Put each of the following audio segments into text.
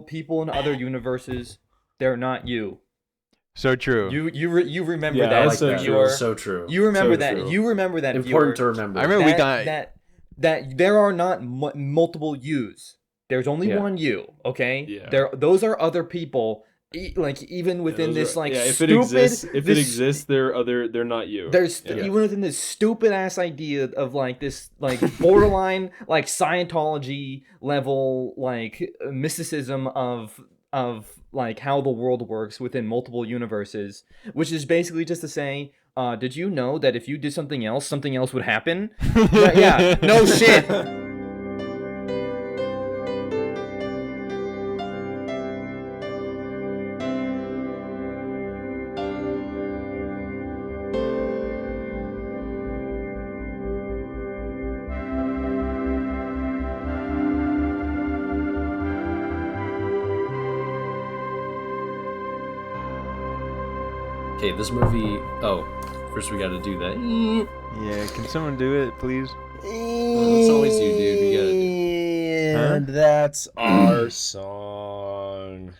people in other universes, they're not you. So true. You remember that? Yeah, Like so viewer. true. So true. You remember So that. true. You remember that. Important viewer, to remember. I remember that there are not multiple yous. There's only one you. Okay. Yeah. Those are other people. Like even within this like if stupid. it exists, they're not you. There's even within this stupid ass idea of like this like borderline like Scientology level like mysticism of like how the world works within multiple universes, which is basically just to say, did you know that if you did something else would happen? Yeah, no shit. Okay, this movie... Oh, first we gotta do that. Yeah, can someone do it, please? It's always you, dude. You gotta do it. And that's our song.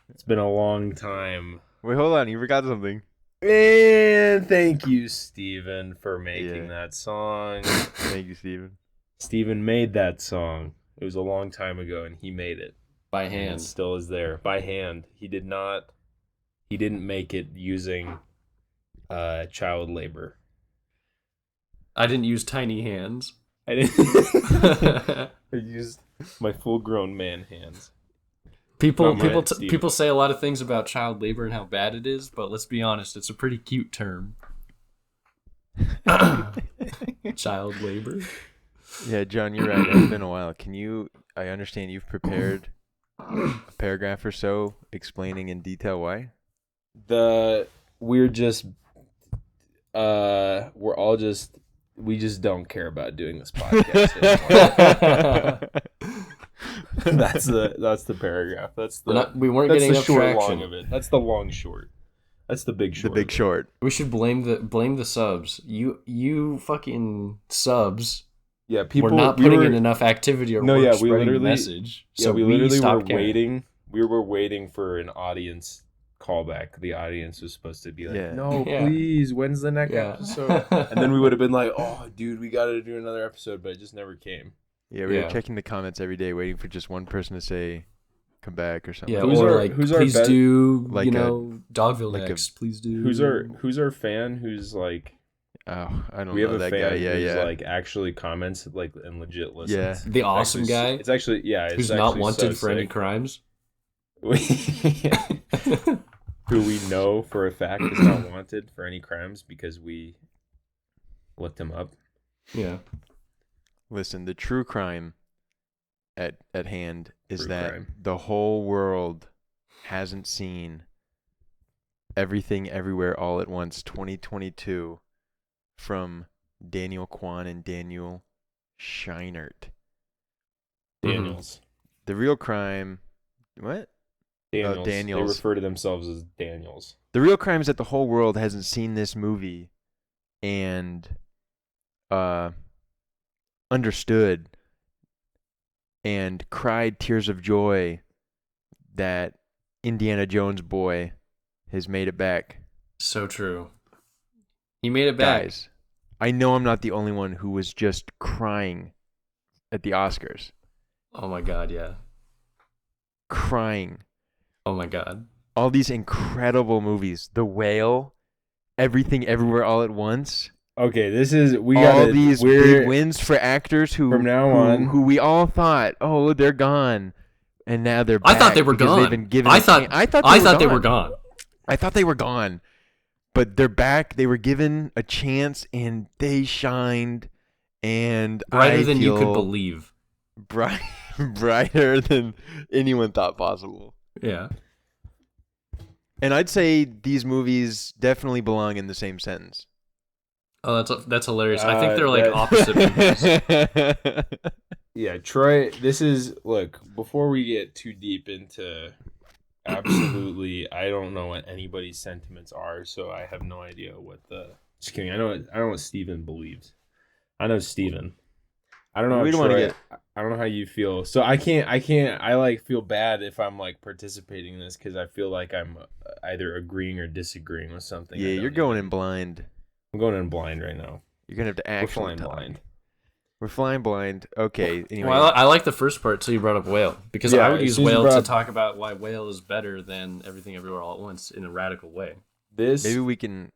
It's been a long time. Wait, hold on. You forgot something. And thank you, Steven, for making that song. Thank you, Steven. Steven made that song. It was a long time ago, and he made it. By And hand. it still is there. By hand. He didn't make it using child labor. I didn't use tiny hands. I didn't. I used my full-grown man hands. People Not mine, Steven. people say a lot of things about child labor and how bad it is, but let's be honest, it's a pretty cute term. Child labor. Yeah, John, you're right. It's been a while. I understand you've prepared a paragraph or so explaining in detail why? We just don't care about doing this podcast anymore. That's the paragraph. We weren't that's getting the enough short traction. long of it. That's the long short. That's the big short. The Big Short. We should blame the subs. You fucking subs. Yeah, people We're not putting in enough activity or work spreading the message. So we literally were stopped caring. waiting. We were waiting for an audience callback. The audience was supposed to be like, "No, please, when's the next episode?" And then we would have been like, "Oh, dude, we got to do another episode," but it just never came. Yeah, we were checking the comments every day, waiting for just one person to say, "Come back" or something. Yeah, Who's or our- who's our please bet- do, like Dogville like next. Please do. Who's our fan? Who's like, Oh, I don't we know have a that fan guy. Yeah, who's yeah. like actually comments like and legit listens. Yeah. the awesome Actually, guy It's actually who's it's not actually wanted so for any sick. crimes? Who we know for a fact is not wanted for any crimes because we looked him up. Yeah. Listen, the true crime at hand is True that crime. the whole world hasn't seen Everything Everywhere All at Once 2022 from Daniel Kwan and Daniel Scheinert. Daniels. The real crime... What? Daniels. Daniels. They refer to themselves as Daniels. The real crime is that the whole world hasn't seen this movie and understood and cried tears of joy that Indiana Jones boy has made it back. So true. He made it back. Guys, I know I'm not the only one who was just crying at the Oscars. Oh my god, yeah. Crying. Oh my god. All these incredible movies. The Whale, Everything Everywhere All at Once. Okay, this is All these big wins for actors who From now on- who we all thought, oh, they're gone, and now they're back. I thought they were because gone. They've been given I a thought chance. they were gone. I thought they were gone, but they're back. They were given a chance, and they shined. And Brighter I than you could feel believe. brighter than anyone thought possible. Yeah. And I'd say these movies definitely belong in the same sentence. Oh, that's hilarious. I think they're like opposite movies. Yeah, Troy, look, before we get too deep into absolutely, I don't know what anybody's sentiments are, so I have no idea what just kidding. I know what Steven believes. I know Steven. I don't know. We don't want to get. I don't know how you feel. So I can't. I like feel bad if I'm like participating in this because I feel like I'm either agreeing or disagreeing with something. Yeah, you're going in blind. I'm going in blind right now. You're gonna have to actually We're flying talk. blind. We're flying blind. Okay. Anyway. Well, I like the first part till you brought up Whale, because Yeah, I would as use soon as you Whale brought to up- talk about why Whale is better than Everything Everywhere All at Once in a radical way. This. Maybe we can.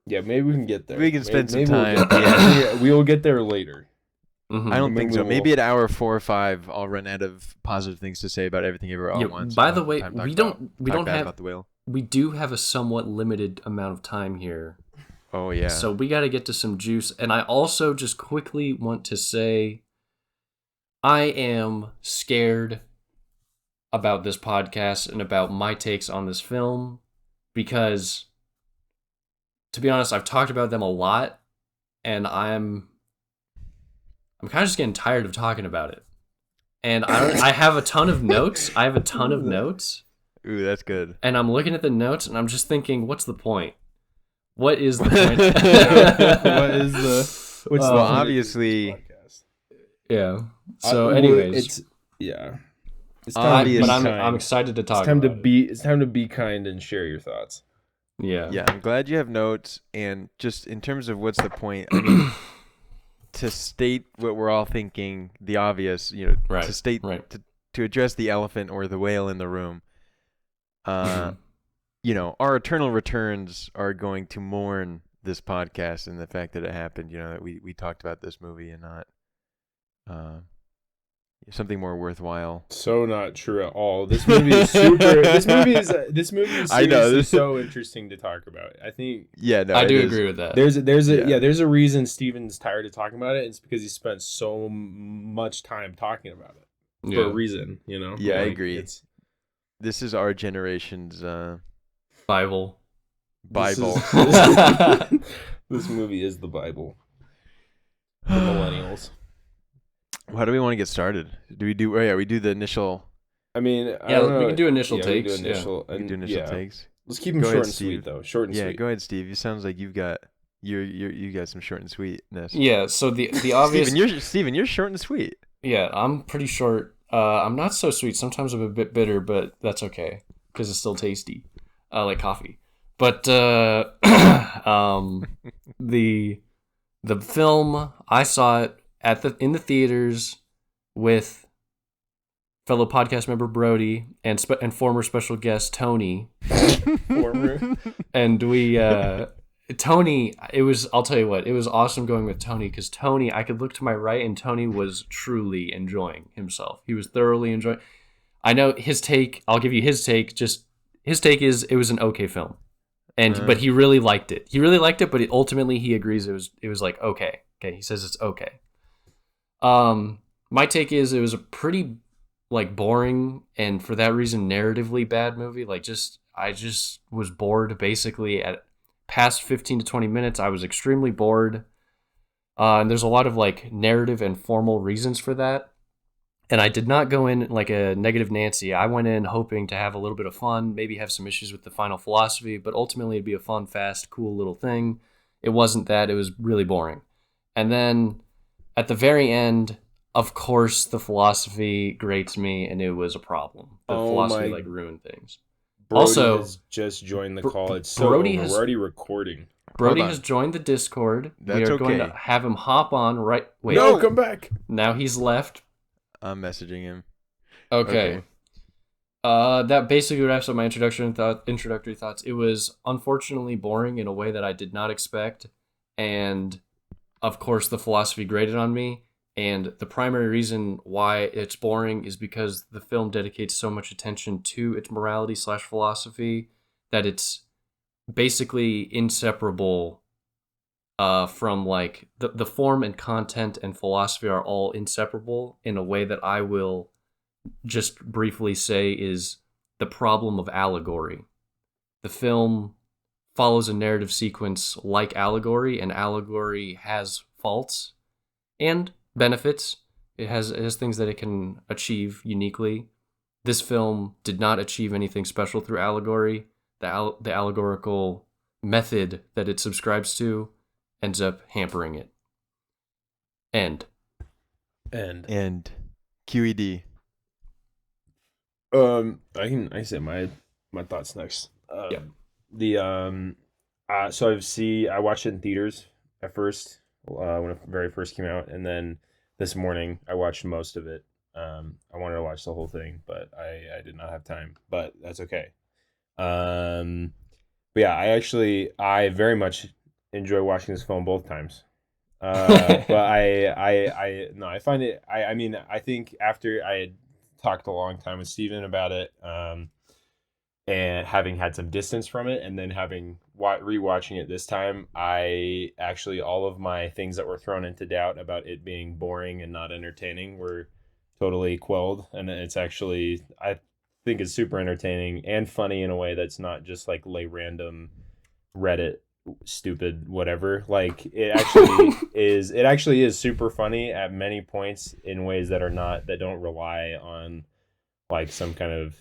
Yeah, maybe we can get there. We can spend some maybe time. We'll get there. We will get there later. Mm-hmm. I don't Maybe think so. we'll- Maybe at hour 4 or 5, I'll run out of positive things to say about Everything Everywhere All at Once. By and the I'll way, talk we about- don't bad have about the whale. we do have a somewhat limited amount of time here. Oh yeah. So we got to get to some juice. And I also just quickly want to say I am scared about this podcast and about my takes on this film because, to be honest, I've talked about them a lot and I'm kind of just getting tired of talking about it. And I have a ton of notes. Ooh, that's good. And I'm looking at the notes and I'm just thinking, what's the point? What is the point? What is the? What's Well, the obviously, podcast? Yeah. So, Well, anyways, it's yeah. It's Obvious but to I'm be kind. I'm excited to talk. It's time to about it. be. It's time to be kind and share your thoughts. Yeah. yeah, I'm glad you have notes. And just in terms of what's the point, I mean, to state what we're all thinking, the obvious, Right. to state Right. to address the elephant or the whale in the room. Mhm. Our eternal returns are going to mourn this podcast and the fact that it happened. That we talked about this movie and not something more worthwhile. So not true at all. This movie is super. This movie is I know, seriously this- so interesting to talk about. I think Yeah, no, I it do is. agree with that. there's a reason Steven's tired of talking about it. It's because he spent so much time talking about it for a reason. Yeah, I Like, agree. This is our generation's Bible. Bible. This movie is the Bible. The millennials. How do we want to get started? Do we do? Oh yeah, we do the initial. I mean, I Yeah, don't know. we can do initial Yeah, we can takes. do initial, We and, do initial yeah. takes. Let's keep them Go short ahead, and Steve. sweet, though. Short and Yeah, sweet. go ahead, Steve. You sounds like you've got you got some short and sweetness. Yeah. So the obvious. Steven, you're short and sweet. Yeah, I'm pretty short. I'm not so sweet. Sometimes I'm a bit bitter, but that's okay because it's still tasty, like coffee. But the film, I saw it in the theaters with fellow podcast member Brody and former special guest Tony. Former. And we Tony, I'll tell you what, it was awesome going with Tony because Tony, I could look to my right and Tony was truly enjoying himself. He was thoroughly enjoying. I know his take, I'll give you his take. Just his take is it was an okay film. But he really liked it. But ultimately he agrees it was like okay. Okay, he says it's okay. My take is it was a pretty like boring and for that reason narratively bad movie. Like I just was bored basically at past 15 to 20 minutes. I was extremely bored. And there's a lot of like narrative and formal reasons for that. And I did not go in like a negative Nancy. I went in hoping to have a little bit of fun, maybe have some issues with the final philosophy, but ultimately it'd be a fun, fast, cool little thing. It wasn't that. It was really boring. And then at the very end, of course, the philosophy grates me, and it was a problem. The philosophy like ruined things. Brody Also, has just joined the call. It's Brody over. We're already recording. Brody Hold on. has joined the Discord. That's we are going okay. to have him hop on right. Wait, No, come back. now he's left. I'm messaging him. Okay. That basically wraps up my introductory thoughts. It was unfortunately boring in a way that I did not expect, and of course the philosophy grated on me. And the primary reason why it's boring is because the film dedicates so much attention to its morality / philosophy that it's basically inseparable from like the form and content and philosophy are all inseparable in a way that I will just briefly say is the problem of allegory. The film follows a narrative sequence like allegory, and allegory has faults and benefits. It has things that it can achieve uniquely. This film did not achieve anything special through allegory. The allegorical method that it subscribes to ends up hampering it. End. and QED. I can say my thoughts next. So I watched it in theaters at first when it very first came out, and then this morning I watched most of it. I wanted to watch the whole thing, but I did not have time. But that's okay. But yeah, I very much enjoy watching this film both times. But I find it. I mean, I think after I had talked a long time with Steven about it, and having had some distance from it, and then having rewatching it this time, all of my things that were thrown into doubt about it being boring and not entertaining were totally quelled, and it's actually, I think it's super entertaining and funny in a way that's not just like lay random Reddit stupid whatever. Like it actually is super funny at many points in ways that don't rely on like some kind of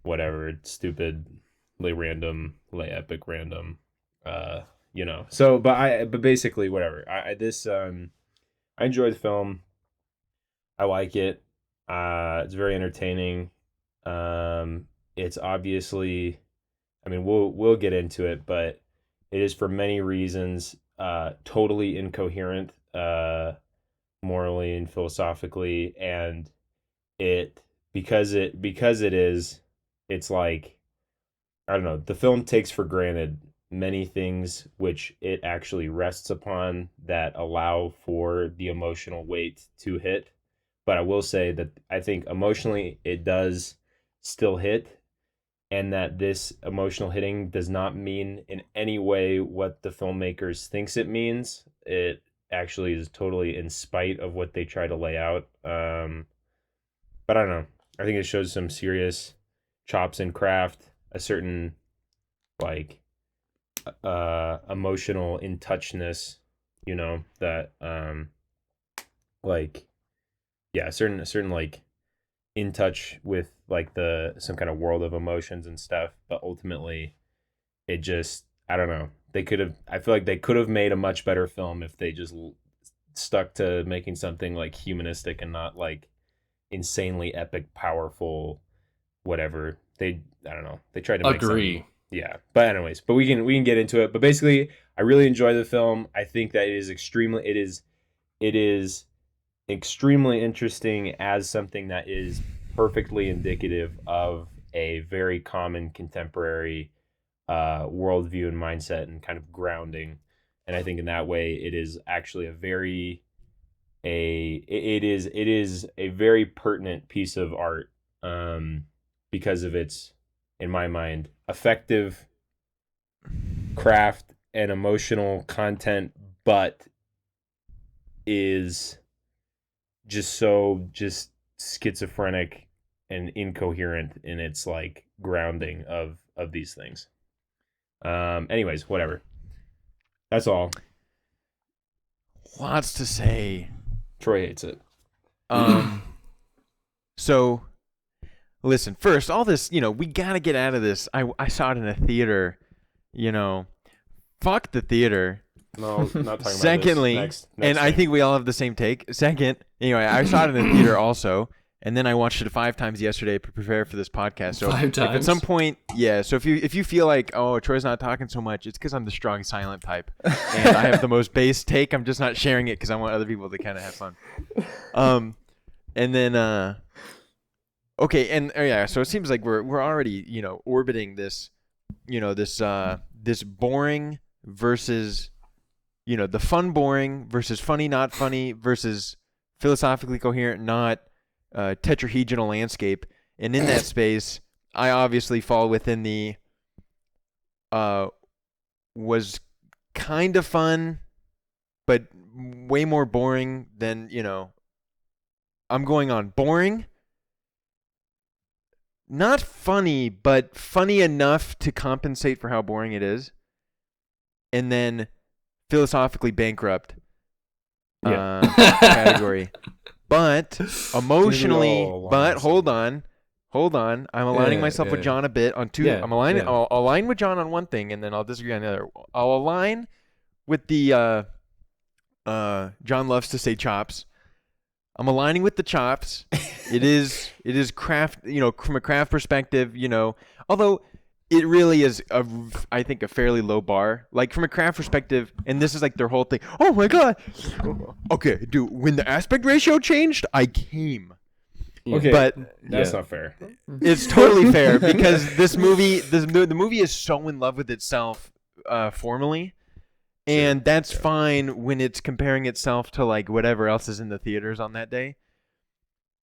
whatever stupid lay epic random but basically whatever. I enjoy the film. I like it. It's very entertaining. It's obviously, I mean, we'll get into it, but it is for many reasons totally incoherent morally and philosophically, and because it is, it's like, I don't know, the film takes for granted many things which it actually rests upon that allow for the emotional weight to hit. But I will say that I think emotionally it does still hit, and that this emotional hitting does not mean in any way what the filmmakers thinks it means. It actually is totally in spite of what they try to lay out. But I don't know. I think it shows some serious chops in craft, a certain like emotional in touchness, that like, yeah, a certain like in touch with like some kind of world of emotions and stuff. But ultimately it just, I don't know, I feel like they could have made a much better film if they just stuck to making something like humanistic and not like insanely epic, powerful, whatever. I don't know. They tried to make agree. Yeah. But anyways, but we can get into it. But basically, I really enjoy the film. I think that it is extremely interesting as something that is perfectly indicative of a very common contemporary worldview and mindset and kind of grounding. And I think in that way, it is actually it is a very pertinent piece of art, because of its, in my mind, effective craft and emotional content, but is just schizophrenic and incoherent in its like grounding of these things. Anyways, whatever. That's all. Lots to say. Troy hates it. So listen, first, all this, we gotta get out of this. I saw it in a theater, fuck the theater. No, not talking about Secondly, this. Next and thing. I think we all have the same take. Second, anyway, I saw it in the theater also, and then I watched it 5 times yesterday to prepare for this podcast. So 5 times? If at some point, yeah. So if you feel like, oh, Troy's not talking so much, it's because I'm the strong silent type, and I have the most base take. I'm just not sharing it because I want other people to kind of have fun. And then okay, and yeah. So it seems like we're already orbiting this, this boring versus. The fun boring versus funny not funny versus philosophically coherent not tetrahedral landscape. And in that space, I obviously fall within the was kind of fun, but way more boring than, I'm going on boring. Not funny, but funny enough to compensate for how boring it is. And then philosophically bankrupt category, but emotionally. But hold on. I'm aligning myself with John a bit on two. Yeah, I'm aligning. I'll align with John on one thing, and then I'll disagree on the other. I'll align with the John loves to say chops. I'm aligning with the chops. It is craft, from a craft perspective, although it really is I think a fairly low bar. Like from a craft perspective, and this is like their whole thing. Oh my god. Okay, dude, when the aspect ratio changed, I came. Okay, but that's not fair. It's totally fair because the movie is so in love with itself formally. And that's fine when it's comparing itself to like whatever else is in the theaters on that day.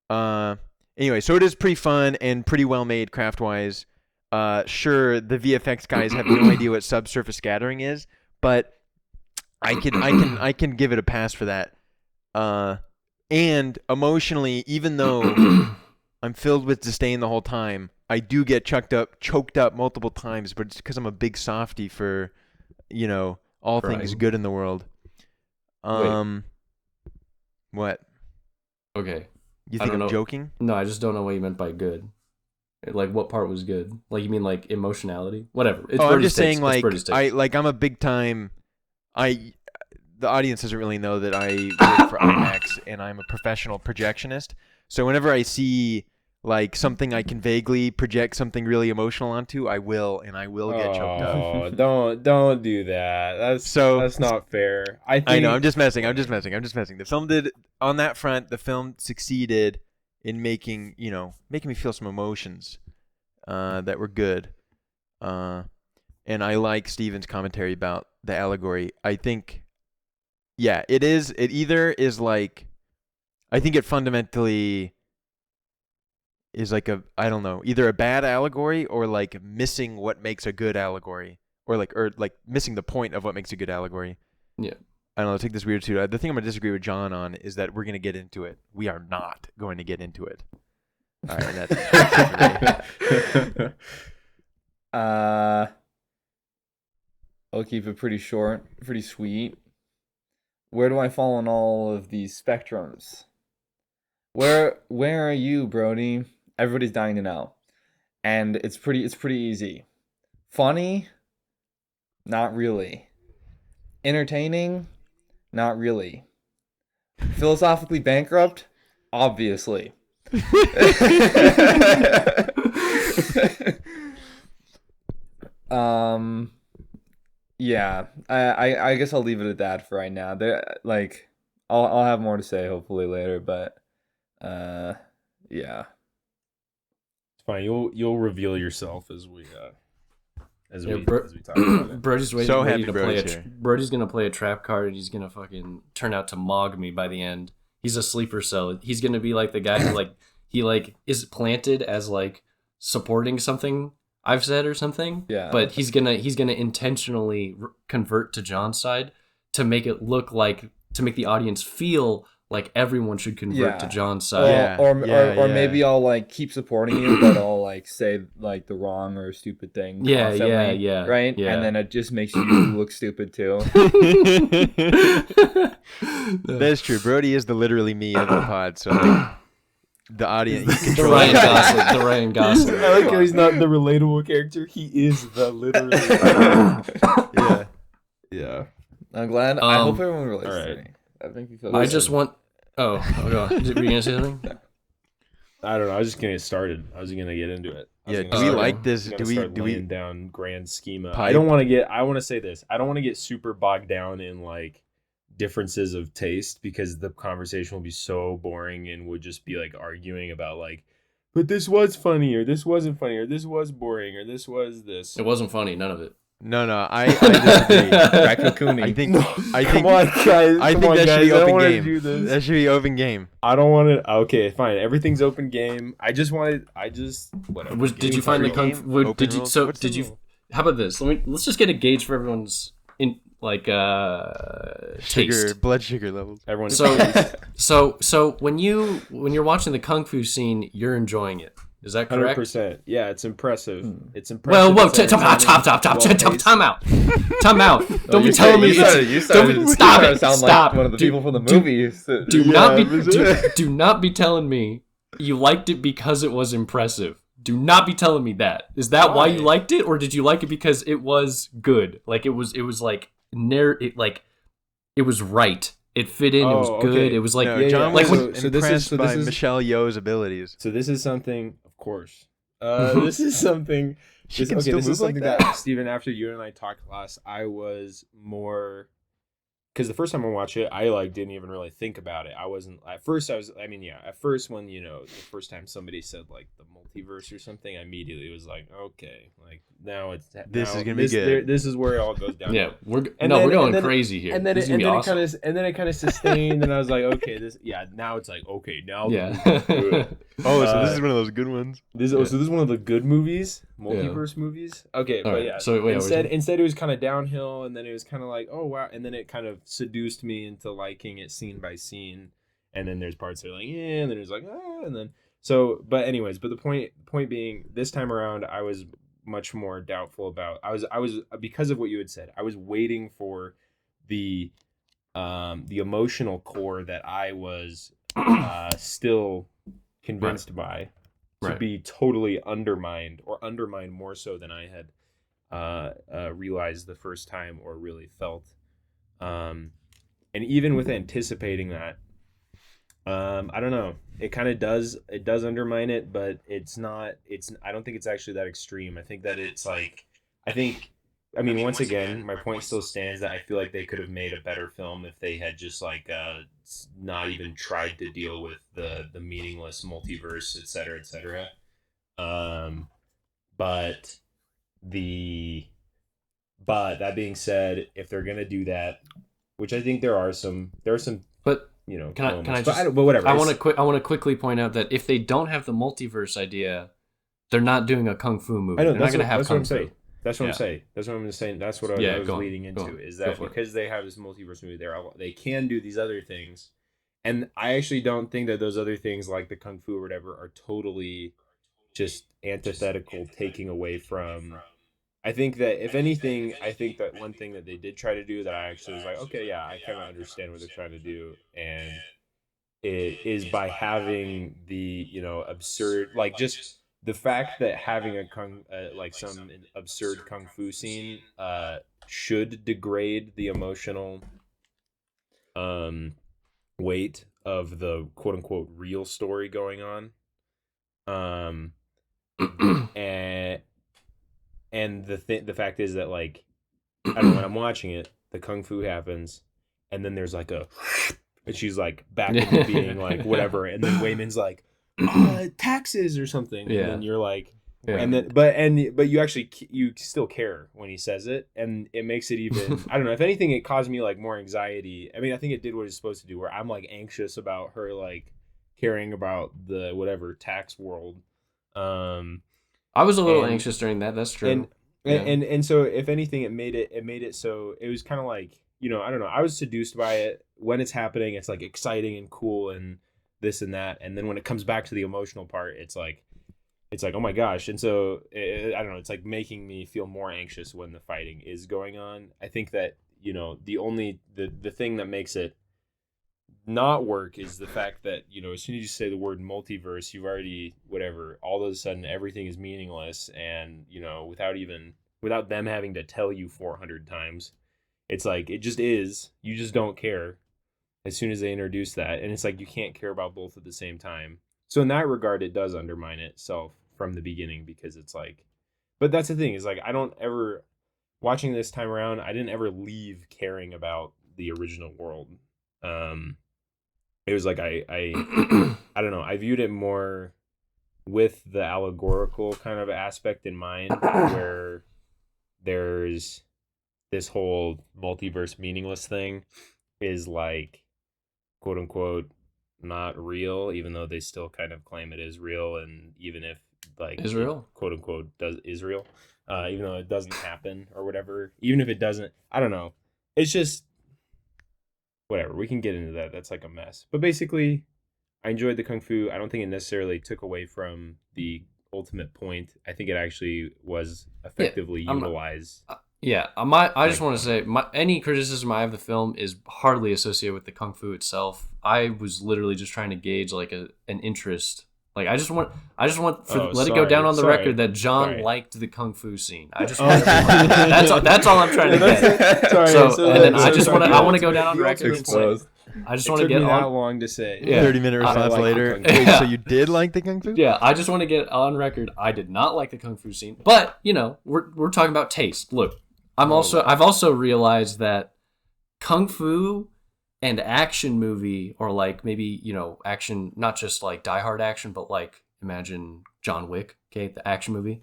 Anyway, so it is pretty fun and pretty well made craft wise. Sure, the VFX guys have no idea what subsurface scattering is, but I can give it a pass for that. And emotionally, even though I'm filled with disdain the whole time, I do get choked up multiple times, but it's because I'm a big softy for, all things good in the world. What? Okay. You think I'm joking? No, I just don't know what you meant by good. Like, what part was good? Like, you mean like emotionality? Whatever. It's I'm just saying, like, I'm a big time. The audience doesn't really know that I work for IMAX and I'm a professional projectionist. So whenever I see like something I can vaguely project something really emotional onto, I will get choked up. Oh, don't do that. That's not fair. I know. I'm just messing. The film did on that front. The film succeeded in making me feel some emotions that were good. And I like Steven's commentary about the allegory. I think, it is. It either is like, I think it fundamentally is like either a bad allegory or like missing what makes a good allegory, or like missing the point of what makes a good allegory. Yeah. I don't know. Take this weird too. The thing I'm gonna disagree with John on is that we're gonna get into it. We are not going to get into it. All right, that's I'll keep it pretty short, pretty sweet. Where do I fall on all of these spectrums? Where are you, Brody? Everybody's dying to know. And it's pretty easy. Funny? Not really. Entertaining? Not really. Philosophically bankrupt? Obviously. Yeah. I guess I'll leave it at that for right now. I'll have more to say hopefully later, but yeah. It's fine. You'll reveal yourself as we talk about it. Brody's waiting. So happy Brody's gonna play a trap card, and he's gonna fucking turn out to mog me by the end. He's a sleeper cell. He's gonna be like the guy who he is planted as like supporting something I've said or something. Yeah. But he's gonna intentionally convert to John's side to make it look like, to make the audience feel like everyone should convert to John's side. Or maybe I'll like keep supporting you, but I'll like say like the wrong or stupid thing. Yeah. Right? Yeah. And then it just makes you look stupid too. That's true. Brody is the literally me of the pod, so like, the audience, the Ryan Gosling. I like how he's not the relatable character. He is the literally. Yeah. I'm glad. I hope everyone relates to me. I think you feel. I just want. Oh, go on. Were you gonna say something? I don't know. I was just gonna get started. I was gonna get into it. Yeah. Do we like this? Do we laying down grand schema? I don't want to get. I want to say this. I don't want to get super bogged down in like differences of taste, because the conversation will be so boring and would just be like arguing about like, but this was funny, or this wasn't funny, or this was boring, or this was this. It wasn't funny. None of it. No, I disagree. I think. Come on, guys. I think that should be open game. That should be open game. I don't want to. Okay, fine. Everything's open game. Whatever. Did you find the kung fu? Did you? How about this? Let's just get a gauge for everyone's taste. Blood sugar levels. Everyone's so when you're watching the kung fu scene, you're enjoying it. Is that correct? 100%. Yeah, it's impressive. It's impressive. Well, time out. Don't be telling me. Stop it. Sound like one of the people from the movies. Do not be telling me you liked it because it was impressive. Do not be telling me that. Is that why you liked it, or did you like it because it was good? Like it was like it was right. It fit in. It was good. Okay. It was like John like was impressed by Michelle Yeoh's abilities. So this is something, of course. This is something. She can this still is move like something that. Steven, after you and I talked last, I was more. Because the first time I watched it, I didn't even really think about it. I wasn't at first. At first when the first time somebody said like the multiverse or something, I immediately was like, okay, like now it's this is gonna be good. This is where it all goes down. Yeah, we're going crazy here. And then this it kind of sustained, and I was like, okay, now it's like okay, now the movie's good. So this is one of those good ones. So this is one of the good movies, multiverse movies. Okay, but yeah. So wait, instead it was kind of downhill, and then it was kind of like, oh wow, and then it kind of seduced me into liking it scene by scene, and then there's parts that are like, yeah, and then there's like, and then but the point being, this time around, I was much more doubtful about. I was because of what you had said. I was waiting for the emotional core that I was still convinced by to be totally undermined more so than I had realized the first time or really felt. And even with anticipating that, I don't know, it kind of does undermine it, but I don't think it's actually that extreme. I think that it's like, once again, my point still stands that I feel like they could have made a better film if they had just not even tried to deal with the meaningless multiverse, et cetera, et cetera. But that being said, if they're gonna do that, which I think there are some, but can I just? But whatever. I want to quickly point out that if they don't have the multiverse idea, they're not doing a kung fu movie. They're not going to have kung fu. That's what I'm saying. That's what I'm saying. That's what I was leading into. Is that because they have this multiverse movie, they can do these other things, and I actually don't think that those other things, like the kung fu or whatever, are totally just antithetical, taking away from. I think that if anything, I think that one thing that they did try to do that I actually was like, okay, yeah, I kind of understand what they're trying to do, and it is by having the absurd, like, just the fact that having some absurd kung fu scene should degrade the emotional weight of the quote unquote real story going on, and the fact is that, like, I don't know, when I'm watching it, the kung fu happens, and then there's like and she's like back into being like whatever, and then Wayman's like taxes or something, and then you're like, and then but you still care when he says it, and it makes it even. I don't know. If anything, it caused me like more anxiety. I mean, I think it did what it's supposed to do, where I'm like anxious about her like caring about the whatever tax world. I was a little anxious during that. That's true. And so if anything, it made it so it was kind of like, I don't know. I was seduced by it when it's happening. It's like exciting and cool and this and that. And then when it comes back to the emotional part, it's like, oh my gosh. And so I don't know. It's like making me feel more anxious when the fighting is going on. I think that, the thing that makes it not work is the fact that, as soon as you say the word multiverse, you've already all of a sudden everything is meaningless, and without them having to tell you 400 times, it's like it just is. You just don't care as soon as they introduce that, and it's like you can't care about both at the same time. So in that regard, it does undermine itself from the beginning, because it's like, but that's the thing, is like, I don't ever, watching this time around, I didn't ever leave caring about the original world. It was like I don't know. I viewed it more with the allegorical kind of aspect in mind, where there's this whole multiverse meaningless thing is like, quote unquote, not real, even though they still kind of claim it is real, and even if like Israel, quote unquote, does Israel, even though it doesn't happen or whatever, even if it doesn't, I don't know. It's just. Whatever, we can get into that. That's like a mess. But basically, I enjoyed the kung fu. I don't think it necessarily took away from the ultimate point. I think it actually was effectively utilized. I just want to say, any criticism I have of the film is hardly associated with the kung fu itself. I was literally just trying to gauge like an interest. Like I just want let it go down on the record that John liked the kung fu scene. I just want that's all I'm trying to get. I want to go down on the record. I just It want to took get me that on. long to say. Yeah. 30-minute I response like the later. Kung Fu. Wait, so you did like the Kung Fu? Yeah, I just want to get on record. I did not like the Kung Fu scene, but we're talking about taste. Look, I've also realized that Kung Fu and action movie, or like maybe action, not just like Die Hard action, but like imagine John Wick, okay, the action movie.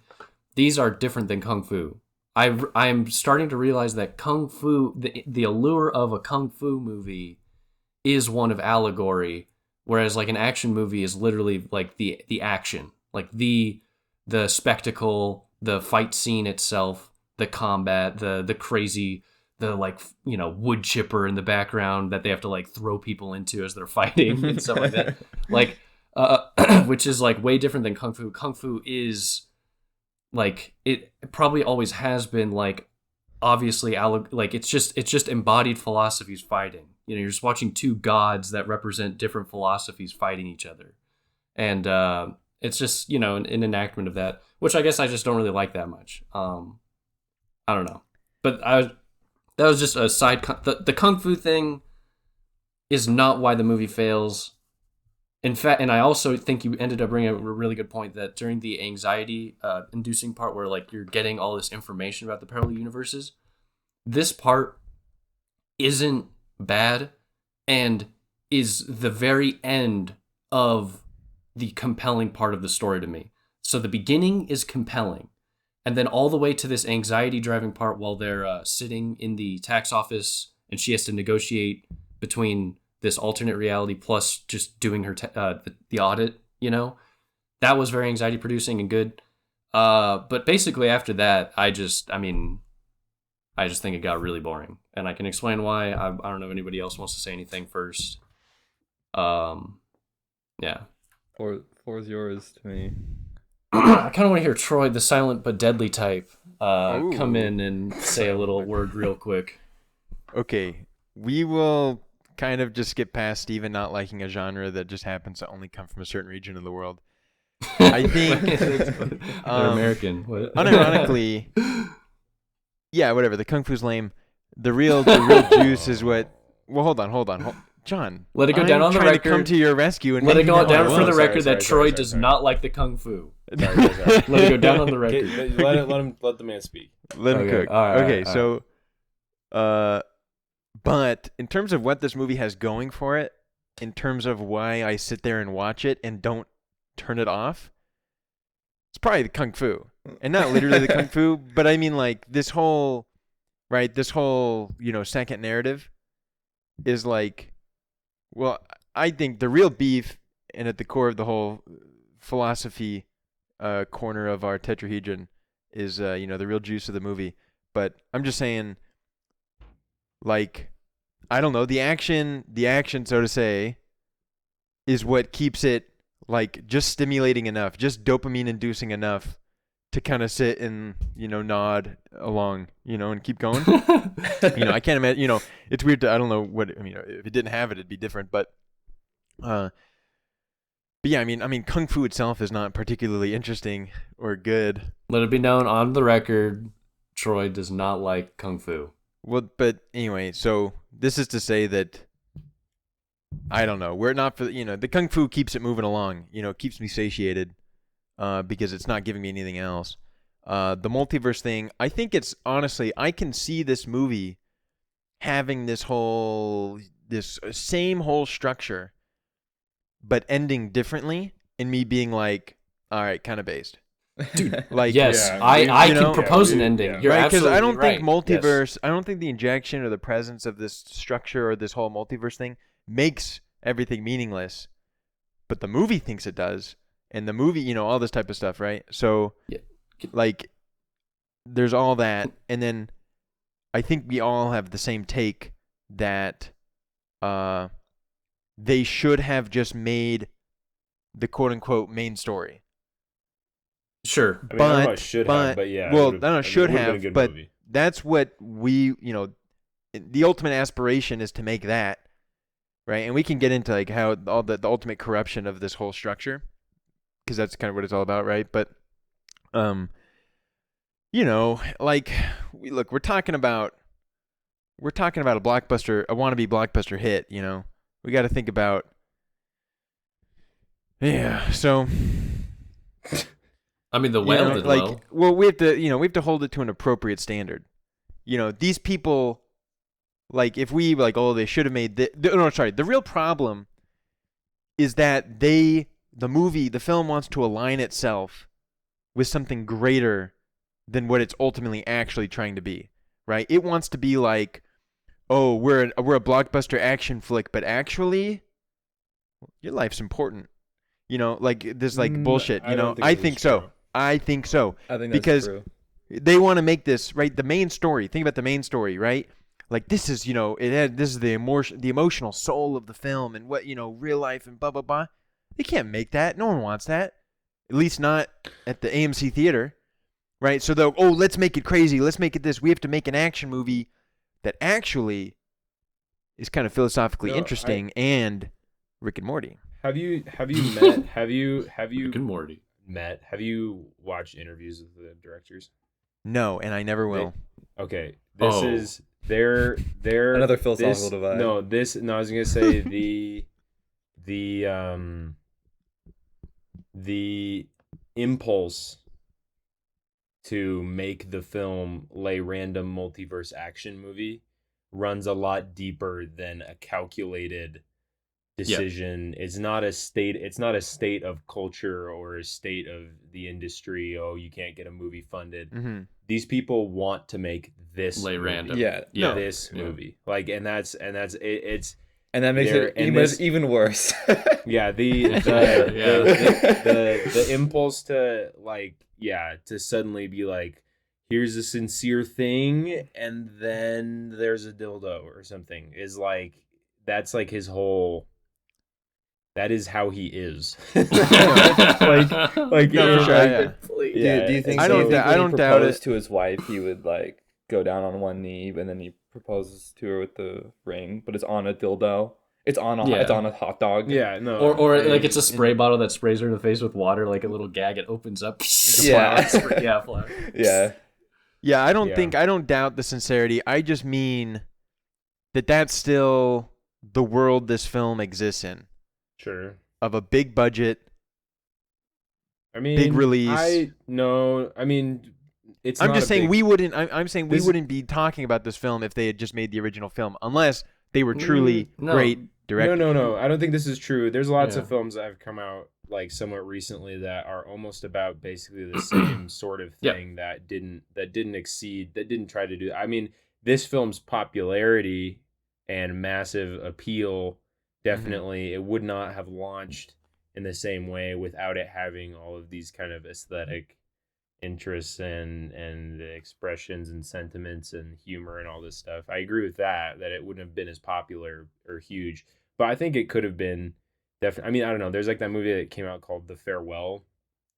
These are different than Kung Fu. I'm starting to realize that Kung Fu, the allure of a Kung Fu movie, is one of allegory, whereas like an action movie is literally like the action, like the spectacle, the fight scene itself, the combat, the crazy, the like wood chipper in the background that they have to like throw people into as they're fighting and stuff like that, like which is like way different than Kung Fu. Kung Fu is like, it probably always has been like, obviously like it's just embodied philosophies fighting. You're just watching two gods that represent different philosophies fighting each other, and it's just an enactment of that, which I guess I just don't really like that much. I don't know, but that was just a side. The Kung Fu thing is not why the movie fails. In fact, and I also think you ended up bringing up a really good point that during the anxiety inducing part where like you're getting all this information about the parallel universes, this part isn't bad and is the very end of the compelling part of the story to me. So the beginning is compelling, and then all the way to this anxiety driving part while they're sitting in the tax office and she has to negotiate between this alternate reality plus just doing her the audit, that was very anxiety producing and good. But basically after that, I just think it got really boring, and I can explain why. I don't know if anybody else wants to say anything first. Yeah. Four's yours to me. I kind of want to hear Troy, the silent but deadly type, come in and say a little word real quick. Okay, we will kind of just skip past Steven not liking a genre that just happens to only come from a certain region of the world. I think They're American. What? Unironically, yeah, whatever. The Kung Fu's lame. The real juice is what. Well, hold on, John. Let it go down on the record. record. To come to your rescue and let it go down down for the Sorry, record that Troy does not like the Kung Fu. Sorry. Let it go down on the record. Let the man speak. Let him cook. All right, okay, all so, but in terms of what this movie has going for it, in terms of why I sit there and watch it and don't turn it off, it's probably the Kung Fu. And not literally the Kung Fu, but I mean like this whole second narrative is like, well, I think the real beef and at the core of the whole philosophy corner of our tetrahedron is the real juice of the movie. But I'm just saying, like, I don't know, the action, so to say, is what keeps it like just stimulating enough, just dopamine inducing enough to kind of sit and nod along, and keep going. I can't imagine. It's weird. I don't know what. I mean, if it didn't have it, it'd be different. But yeah, I mean, Kung Fu itself is not particularly interesting or good. Let it be known on the record, Troy does not like Kung Fu. Well, but anyway, so this is to say that I don't know. We're not for the Kung Fu keeps it moving along. Keeps me satiated because it's not giving me anything else. The multiverse thing, I think it's honestly, I can see this movie having this same whole structure, but ending differently, and me being like, all right, kind of based. Dude, like yes, yeah, I can propose an ending. Yeah. You're right? Because absolutely I don't right. think multiverse, Yes. I don't think the injection or the presence of this structure or this whole multiverse thing makes everything meaningless, but the movie thinks it does, and the movie, all this type of stuff, right? So, like, there's all that, and then I think we all have the same take that they should have just made the quote-unquote main story. Sure. I mean, I don't know about should have, but yeah. Well, I don't know, should it would've been a have, good but movie. that's what we, the ultimate aspiration is to make that, right? And we can get into like how all the ultimate corruption of this whole structure, because that's kind of what it's all about, right? But, like, we're talking about a blockbuster, a wannabe blockbuster hit, we got to think about. Yeah, so. I mean, the whale did well. Well, we have to hold it to an appropriate standard. These people, like, if we they should have made the real problem is that the film wants to align itself with something greater than what it's ultimately actually trying to be, right? It wants to be like, oh, we're a blockbuster action flick, but actually, your life's important. This bullshit. I think so. I think so. I think that's because true. They want to make this, right, the main story. Think about the main story, right? Like, this is, this is the emotional soul of the film and what, real life and blah, blah, blah. They can't make that. No one wants that. At least not at the AMC theater, right? So let's make it crazy. Let's make it this. We have to make an action movie that actually is kind of philosophically interesting and Rick and Morty. Have you Rick and Morty have you watched interviews with the directors? No, and I never will. Okay, this is their another philosophical divide. I was gonna say the impulse to make the film lay random multiverse action movie runs a lot deeper than a calculated decision. It's not a state of culture or a state of the industry. Oh, you can't get a movie funded. Mm-hmm. These people want to make this lay movie. random. This movie. Like, and that's it. And that makes it even worse. Yeah, the impulse to to suddenly be like, here's a sincere thing, and then there's a dildo or something is like, that's like his whole. That is how he is. Do you think? I don't doubt it. To his wife, he would go down on one knee, and then he proposes to her with the ring, but it's on a dildo. It's on a hot dog. Yeah, no. Or it's a spray bottle that sprays her in the face with water, like a little gag. It opens up. Yeah. Flower. Yeah. Yeah, I don't doubt the sincerity. I just mean that that's still the world this film exists in. Sure. Of a big budget. Big release. It's. I'm just saying we wouldn't. I'm saying we wouldn't be talking about this film if they had just made the original film, unless they were truly great directors. No. I don't think this is true. There's lots of films that have come out somewhat recently that are almost about basically the same sort of thing that didn't try to do. This film's popularity and massive appeal. Definitely, it would not have launched in the same way without it having all of these kind of aesthetic interests and expressions and sentiments and humor and all this stuff. I agree with that it wouldn't have been as popular or huge, but I think it could have been definitely. I don't know. There's that movie that came out called The Farewell.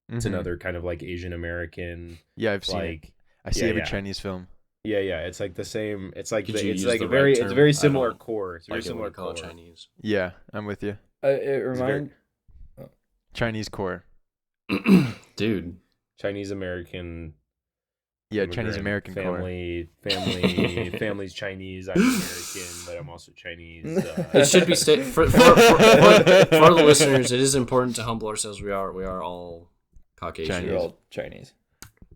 It's another kind of Asian American. Yeah, I've seen it. I see every Chinese film. Yeah. It's the same. It's a very similar core. It's very similar call core. it Chinese. Yeah, I'm with you. It reminds Chinese core. Dude. Chinese American. Yeah, Chinese American family's Chinese. I'm American, but I'm also Chinese. It should be for the listeners. It is important to humble ourselves. We are all Caucasian. We're all Chinese.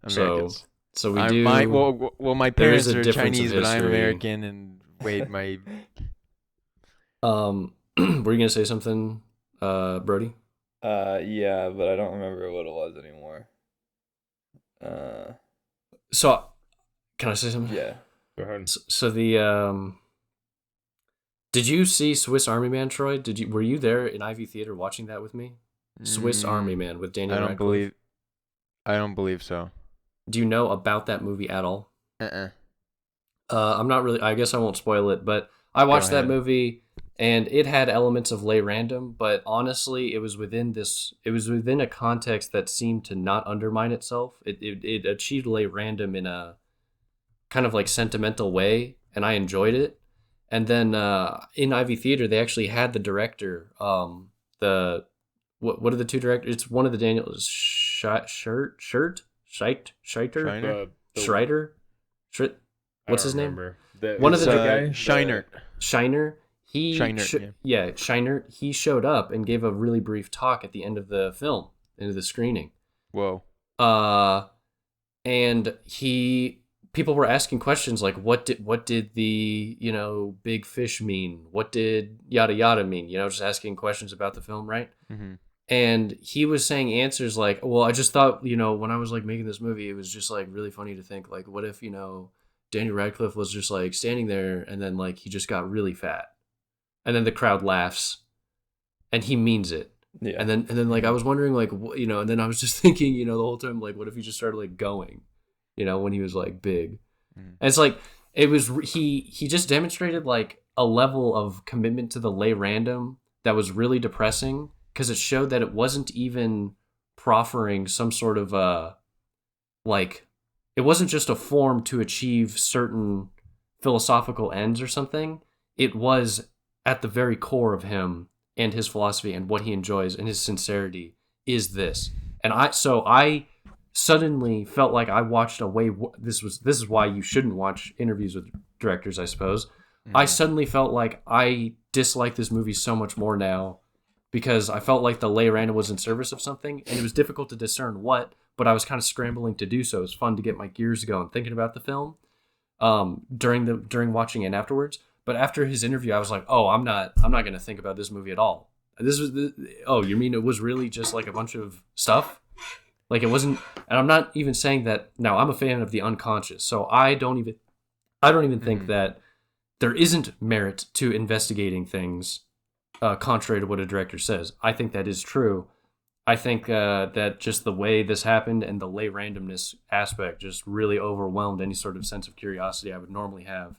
Americans. So we do. My parents are Chinese, but I'm American. And wait, my. Were you gonna say something, Brody? Yeah, but I don't remember what it was anymore. So, can I say something? Yeah. Go ahead. So did you see Swiss Army Man, Troy? Were you there in Ivy Theater watching that with me? Swiss Army Man with Daniel Radcliffe. I don't believe so. Do you know about that movie at all? I'm not really. I guess I won't spoil it, but I watched that movie and it had elements of lay random, but honestly, it was within a context that seemed to not undermine itself. It achieved lay random in a kind of sentimental way, and I enjoyed it. And then in Ivy Theater, they actually had the director. What are the two directors? It's one of the Daniels Schreiter. What's his name? One of the guy Shiner. Shiner, he showed up and gave a really brief talk at the end of the film, end of the screening. Whoa. And people were asking questions like, what did the, big fish mean? What did yada yada mean? Just asking questions about the film, right? Mm-hmm. And he was saying answers like, well, I just thought, when I was like making this movie, it was just like really funny to think like, what if, Daniel Radcliffe was just like standing there and then like he just got really fat. And then the crowd laughs and he means it. Yeah. And then like I was wondering like, and then I was just thinking, the whole time, like, what if he just started like going, when he was like big. And it's like, he just demonstrated like a level of commitment to the lay random that was really depressing, because it showed that it wasn't even proffering some sort of it wasn't just a form to achieve certain philosophical ends or something. It was at the very core of him and his philosophy and what he enjoys and his sincerity is this. And I suddenly felt like I watched this is why you shouldn't watch interviews with directors, I suppose. I suddenly felt like I dislike this movie so much more now, because I felt like the lay random was in service of something, and it was difficult to discern what, but I was kind of scrambling to do so. It was fun to get my gears going thinking about the film during watching it and afterwards. But after his interview, I was like, oh, I'm not going to think about this movie at all. You mean it was really just like a bunch of stuff? Like it wasn't, and I'm not even saying that. Now, I'm a fan of the unconscious, so I don't even think that there isn't merit to investigating things contrary to what a director says. I think that is true. I think that just the way this happened and the lay randomness aspect just really overwhelmed any sort of sense of curiosity I would normally have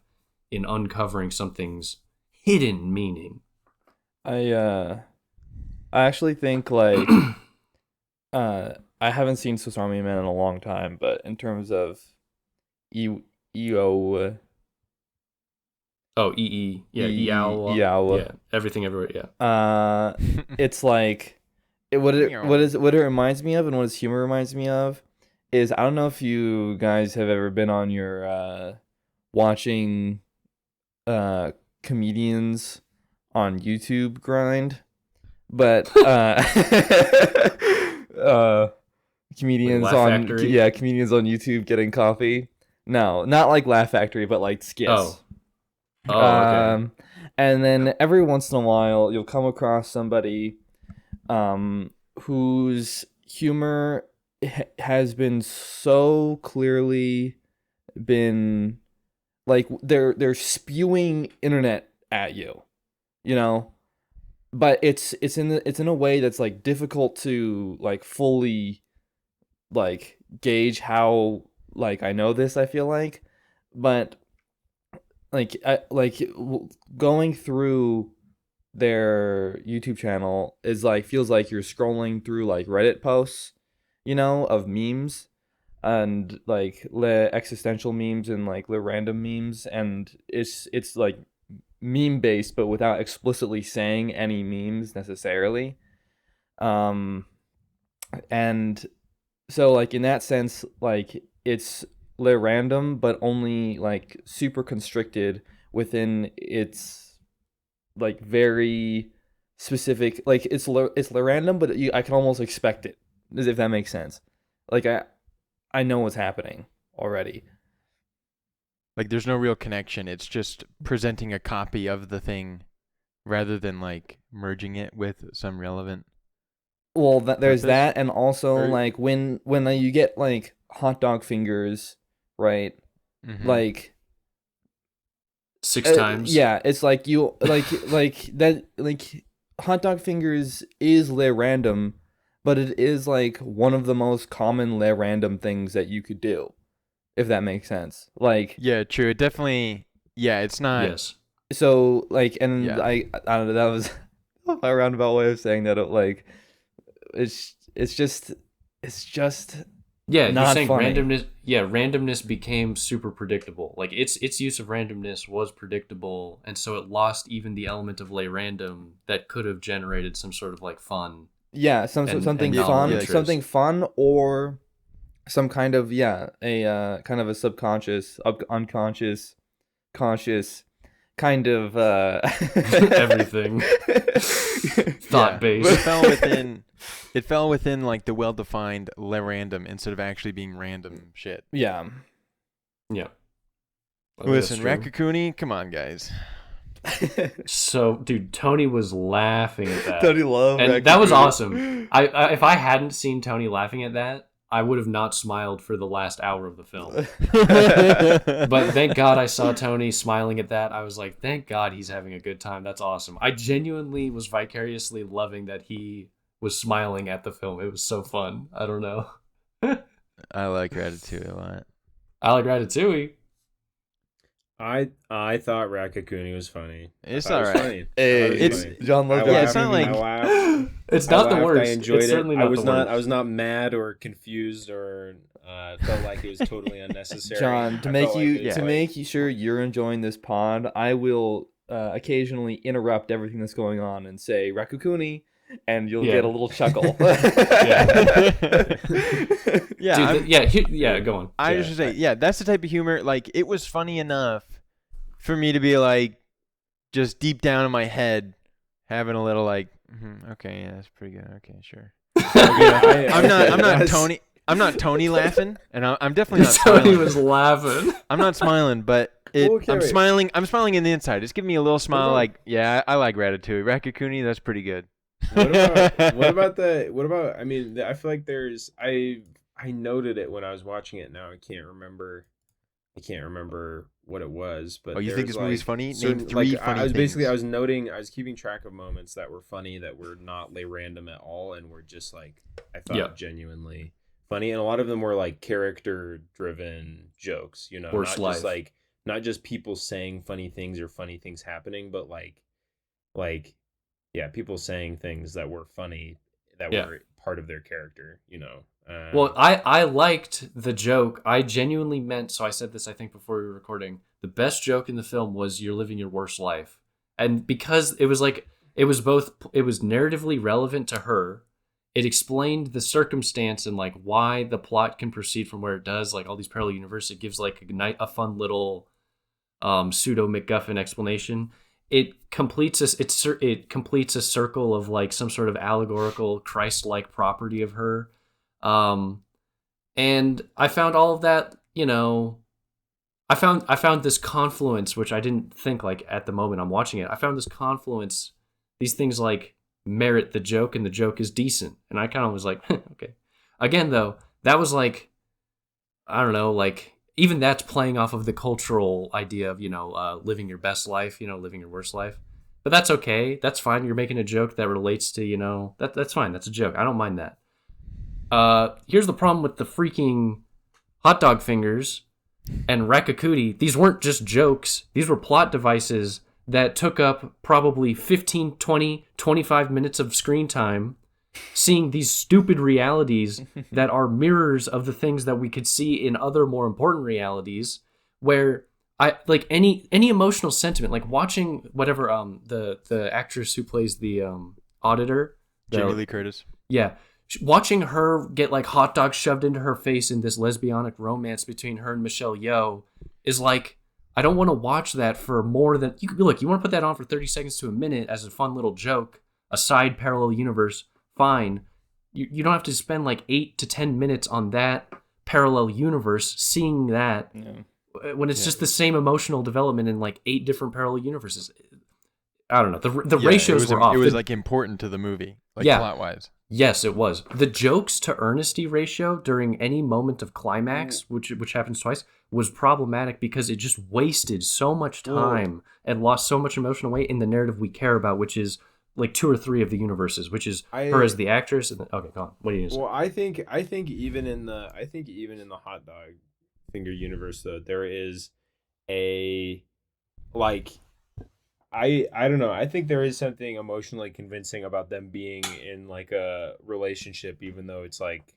in uncovering something's hidden meaning. I actually think like I haven't seen Swiss Army Man in a long time, but in terms of EO. Oh, EE. Yeah, EOW. Yeah, everything everywhere, yeah. It's like what it reminds me of, and what its humor reminds me of is, I don't know if you guys have ever been on your watching comedians on YouTube grind, but comedians like comedians on YouTube getting coffee. No, not like Laugh Factory, but like skits. Okay. And then every once in a while, you'll come across somebody whose humor has been so clearly been like they're spewing internet at you, but it's in a way that's like difficult to like fully like gauge how like I know this, I feel like, but going through their YouTube channel is like feels like you're scrolling through like Reddit posts, of memes and like existential memes and like random memes, and it's like meme based but without explicitly saying any memes necessarily. And so like in that sense, like it's random but only like super constricted within its like very specific, like it's random, but I can almost expect it, as if that makes sense. Like I know what's happening already. Like there's no real connection. It's just presenting a copy of the thing rather than like merging it with some relevant. Well, there's that, and also like when you get like hot dog fingers, right? Mm-hmm. Like 6 times. Yeah, it's like you like that, like hot dog fingers is random, but it is like one of the most common random things that you could do, if that makes sense. Like yeah, true. It definitely, yeah, it's not. Yes. So like, and Yeah. I don't know, that was a roundabout way of saying that. Like it's just yeah, not you're saying funny. randomness became super predictable. Like its use of randomness was predictable, and so it lost even the element of lay random that could have generated some sort of like fun. Yeah, something fun, something fun, or some kind of a kind of a subconscious, unconscious, conscious kind of everything thought based. It fell within like the well-defined random instead of actually being random shit. Yeah. Yeah. Listen, Rakakuni, come on, guys. So, dude, Tony was laughing at that. Tony loved and Rakakuni. That was awesome. I if I hadn't seen Tony laughing at that, I would have not smiled for the last hour of the film. But thank God I saw Tony smiling at that. I was like, thank God he's having a good time. That's awesome. I genuinely was vicariously loving that he was smiling at the film. It was so fun. I don't know. I like Ratatouille a lot. I like Ratatouille. I thought Rakakuni was funny. It's all right. Funny. It's funny. John loved Yeah, it's not like it's not the worst. I enjoyed it's certainly it. not the worst. I was not mad or confused or felt like it was totally unnecessary. John, to make sure you're enjoying this pod, I will occasionally interrupt everything that's going on and say Rakakuni, and you'll get a little chuckle. Yeah, go on. I just say, yeah, that's the type of humor. Like, it was funny enough for me to be like, just deep down in my head, having a little like, okay, yeah, that's pretty good. Okay, sure. I'm not Tony laughing, and I'm definitely not. Tony was laughing. I'm not smiling, but I'm smiling. I'm smiling in the inside. Just give me a little smile, like, yeah, I like Ratatouille. Rakakuni, that's pretty good. What about? I mean, I feel like I noted it when I was watching it. Now I can't remember what it was. But you think this movie's funny? Name 3 funny things. I was keeping track of moments that were funny that were not random at all, and were just like I thought genuinely funny, and a lot of them were like character driven jokes. You know, not just people saying funny things or funny things happening, but like people saying things that were funny that were part of their character, you know. Well, I liked the joke. I genuinely meant, so I said this I think before we were recording, the best joke in the film was "You're living your worst life." And because it was narratively relevant to her, it explained the circumstance and like why the plot can proceed from where it does, like all these parallel universes. It gives like a fun little pseudo MacGuffin explanation. It completes a circle of like some sort of allegorical Christ-like property of her, and I found all of that. You know, I found this confluence, which I didn't think like at the moment I'm watching it. I found this confluence. These things like merit the joke, and the joke is decent, and I kind of was like, okay. Again, though, that was like, I don't know, like. Even that's playing off of the cultural idea of, living your best life, living your worst life. But that's okay. That's fine. You're making a joke that relates to, that's fine. That's a joke. I don't mind that. Here's the problem with the freaking hot dog fingers and Rakakuni. These weren't just jokes. These were plot devices that took up probably 15, 20, 25 minutes of screen time seeing these stupid realities that are mirrors of the things that we could see in other more important realities, where I like any emotional sentiment, like watching whatever the actress who plays the auditor, Jamie Lee Curtis. Yeah, watching her get like hot dogs shoved into her face in this lesbianic romance between her and Michelle Yeoh is like, I don't want to watch that for more than you want to put that on for 30 seconds to a minute as a fun little joke, a side parallel universe. Fine. You don't have to spend like 8 to 10 minutes on that parallel universe seeing that when it's just the same emotional development in like 8 different parallel universes. I don't know. The ratios were off. It was like important to the movie, like plot wise. Yes, it was. The jokes to earnesty ratio during any moment of climax, which happens twice, was problematic because it just wasted so much time and lost so much emotional weight in the narrative we care about, which is like 2 or 3 of the universes, which is her as the actress. And okay, go on. What do you say? Well, I think even in the hot dog finger universe, though, there is a like I don't know. I think there is something emotionally convincing about them being in like a relationship, even though it's like,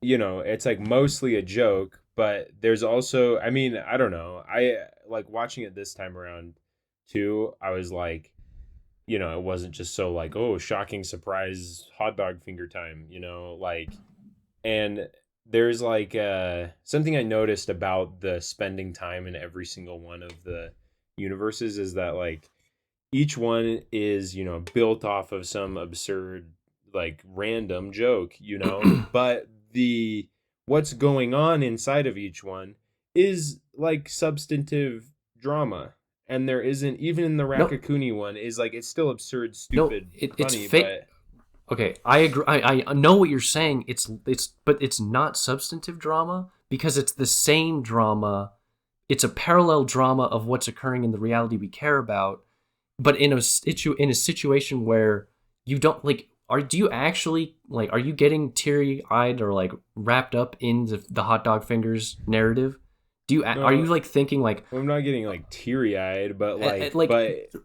it's like mostly a joke. But there's also, I mean, I don't know. I like watching it this time around too. I was like, it wasn't just so like, oh, shocking surprise hot dog finger time, like, and there's like something I noticed about the spending time in every single one of the universes is that like each one is, built off of some absurd, like random joke, but what's going on inside of each one is like substantive drama. And there isn't, even in the Raccacoonie one, is like, it's still absurd, stupid, funny, but okay, I agree. I know what you're saying. But it's not substantive drama because it's the same drama. It's a parallel drama of what's occurring in the reality we care about, but in a situation where you don't like. Do you actually like? Are you getting teary-eyed or like wrapped up in the hot dog fingers narrative? Are you like thinking like I'm not getting like teary-eyed, but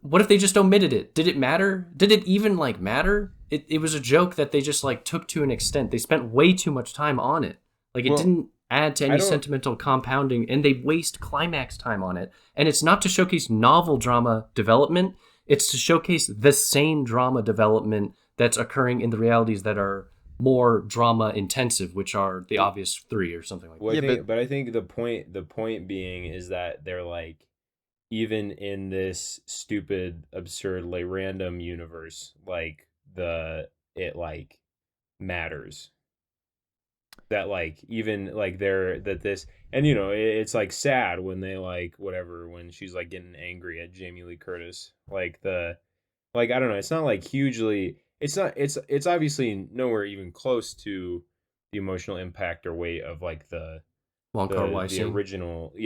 what if they just omitted it? Did it matter? Did it even like matter? It was a joke that they just like took to an extent. They spent way too much time on it. Like it didn't add to any sentimental compounding, and they waste climax time on it. And it's not to showcase novel drama development. It's to showcase the same drama development that's occurring in the realities that are more drama intensive, which are the obvious three or something like that. But I think the point being is that they're like, even in this stupid, absurd, like random universe, like it like matters. That like even like it's like sad when they like whatever, when she's like getting angry at Jamie Lee Curtis, like I don't know, it's not like hugely. It's obviously nowhere even close to the emotional impact or weight of like the original, if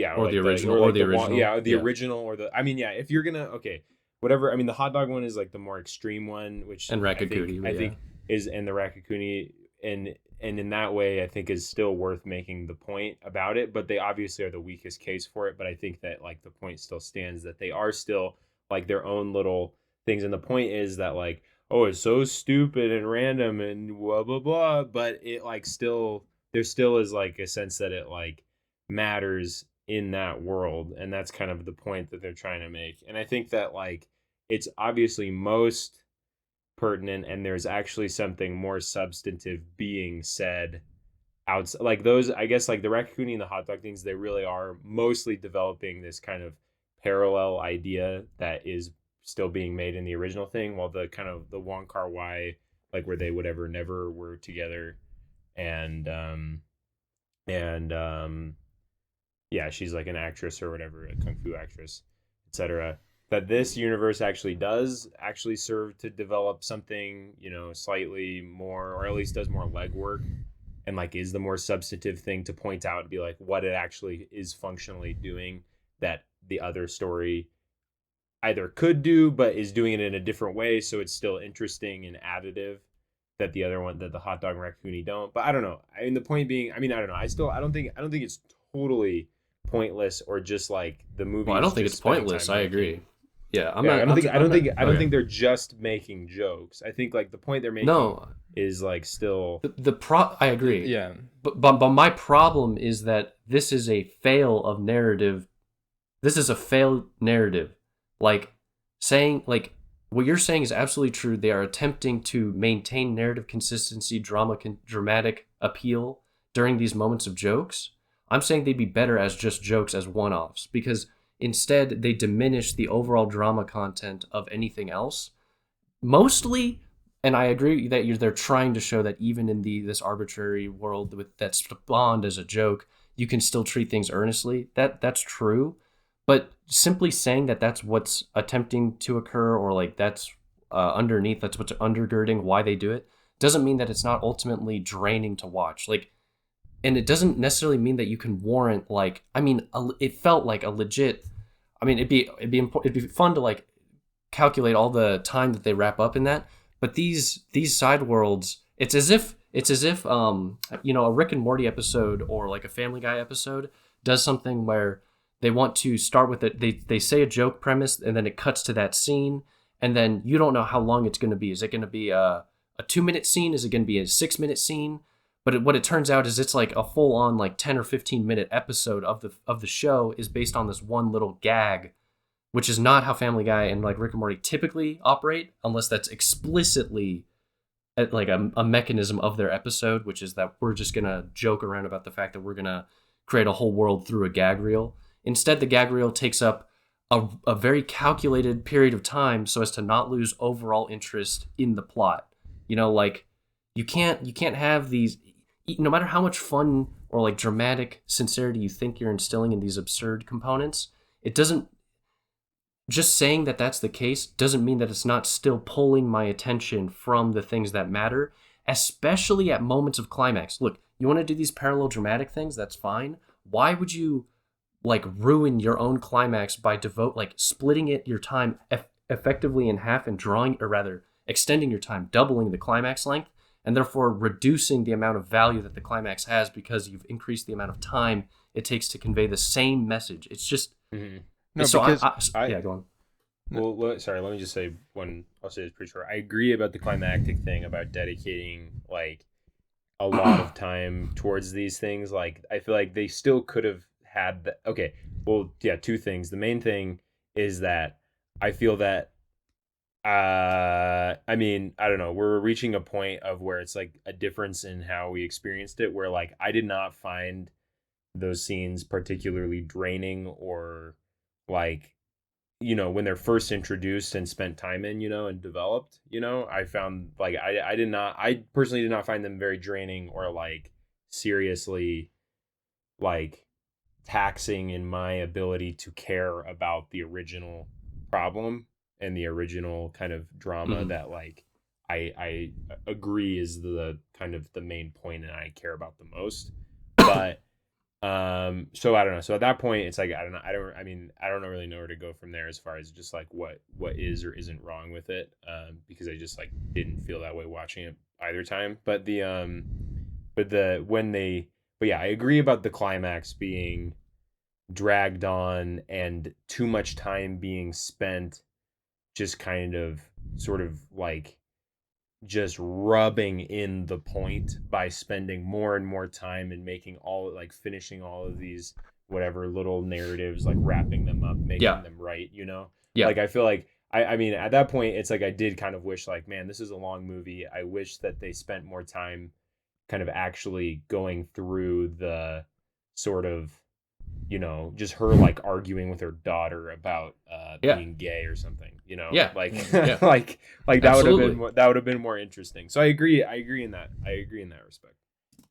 you're gonna, whatever. I mean, the hot dog one is like the more extreme one, which and Raccacoonie, I think is, and the Raccacoonie, and in that way, I think is still worth making the point about it. But they obviously are the weakest case for it. But I think that like the point still stands that they are still like their own little things, and the point is that like, oh, it's so stupid and random and blah blah blah, but it like there still is like a sense that it like matters in that world, and that's kind of the point that they're trying to make. And I think that like it's obviously most pertinent, and there's actually something more substantive being said outside, like those, I guess, like the Raccacoonie and the hot dog things, they really are mostly developing this kind of parallel idea that is still being made in the original thing, while the kind of the Wong Kar-wai, like where they never were together, and yeah, she's like an actress or whatever, a kung fu actress, etc. That this universe does serve to develop something, slightly more, or at least does more legwork, and like is the more substantive thing to point out and be like what it actually is functionally doing that the other story either could do, but is doing it in a different way, so it's still interesting and additive, that the other one, that the hot dog and Raccacoonie don't. But I don't know. I mean, the point being, I don't know. I don't think it's totally pointless, or just like the movie. Well, I don't think it's pointless. I agree. Yeah, I don't think they're just making jokes. I think like the point they're making is like still I agree. Yeah. But my problem is that this is a fail of narrative. This is a failed narrative. Like saying like what you're saying is absolutely true. They are attempting to maintain narrative consistency, dramatic appeal during these moments of jokes. I'm saying they'd be better as just jokes, as one-offs, because instead they diminish the overall drama content of anything else. Mostly, and I agree that they're trying to show that even in this arbitrary world that's spawned as a joke, you can still treat things earnestly. That's true. But simply saying that that's what's attempting to occur, or like that's underneath, that's what's undergirding why they do it, doesn't mean that it's not ultimately draining to watch. Like, and it doesn't necessarily mean that you can warrant like, I mean, it felt like a legit. I mean, it'd be fun to like calculate all the time that they wrap up in that. But these side worlds, it's as if a Rick and Morty episode or like a Family Guy episode does something where they want to start with it. They say a joke premise, and then it cuts to that scene, and then you don't know how long it's going to be. Is it going to be a 2-minute scene? Is it going to be a 6-minute scene? But what it turns out is it's like a full on like 10 or 15-minute episode of the show is based on this one little gag, which is not how Family Guy and like Rick and Morty typically operate, unless that's explicitly like a mechanism of their episode, which is that we're just gonna joke around about the fact that we're gonna create a whole world through a gag reel. Instead, the gag reel takes up a very calculated period of time so as to not lose overall interest in the plot. You know, like you can't have these, no matter how much fun or like dramatic sincerity you think you're instilling in these absurd components, it doesn't, just saying that that's the case doesn't mean that it's not still pulling my attention from the things that matter, especially at moments of climax. Look, you want to do these parallel dramatic things, that's fine. Why would you like ruin your own climax by splitting your time effectively in half and extending your time, doubling the climax length, and therefore reducing the amount of value that the climax has because you've increased the amount of time it takes to convey the same message. It's just No, so because yeah, go on. Well, sorry, let me just say one. I'll say it's pretty short. I agree about the climactic thing about dedicating like a lot of time towards these things. Like, I feel like they still could have had the. Okay, well, yeah, two things. The main thing is that I feel that. I mean, I don't know. We're reaching a point of where it's like a difference in how we experienced it. Where like I did not find those scenes particularly draining or like, you know, when they're first introduced and spent time in, you know, and developed, you know, I found like I personally did not find them very draining or like seriously like taxing in my ability to care about the original problem and the original kind of drama that like I agree is the kind of the main point and I care about the most. But so I don't know. So at that point, it's like I don't really know where to go from there as far as just like what is or isn't wrong with it. Because I just like didn't feel that way watching it either time. But yeah, I agree about the climax being dragged on and too much time being spent just kind of sort of like just rubbing in the point by spending more and more time and making all like finishing all of these whatever little narratives, like wrapping them up, making them right, you know? Yeah. Like I feel like I mean at that point it's like I did kind of wish like, man, this is a long movie. I wish that they spent more time kind of actually going through the sort of, you know, just her like arguing with her daughter about being gay or something, you know, like like that would have been more interesting. So I agree in that respect.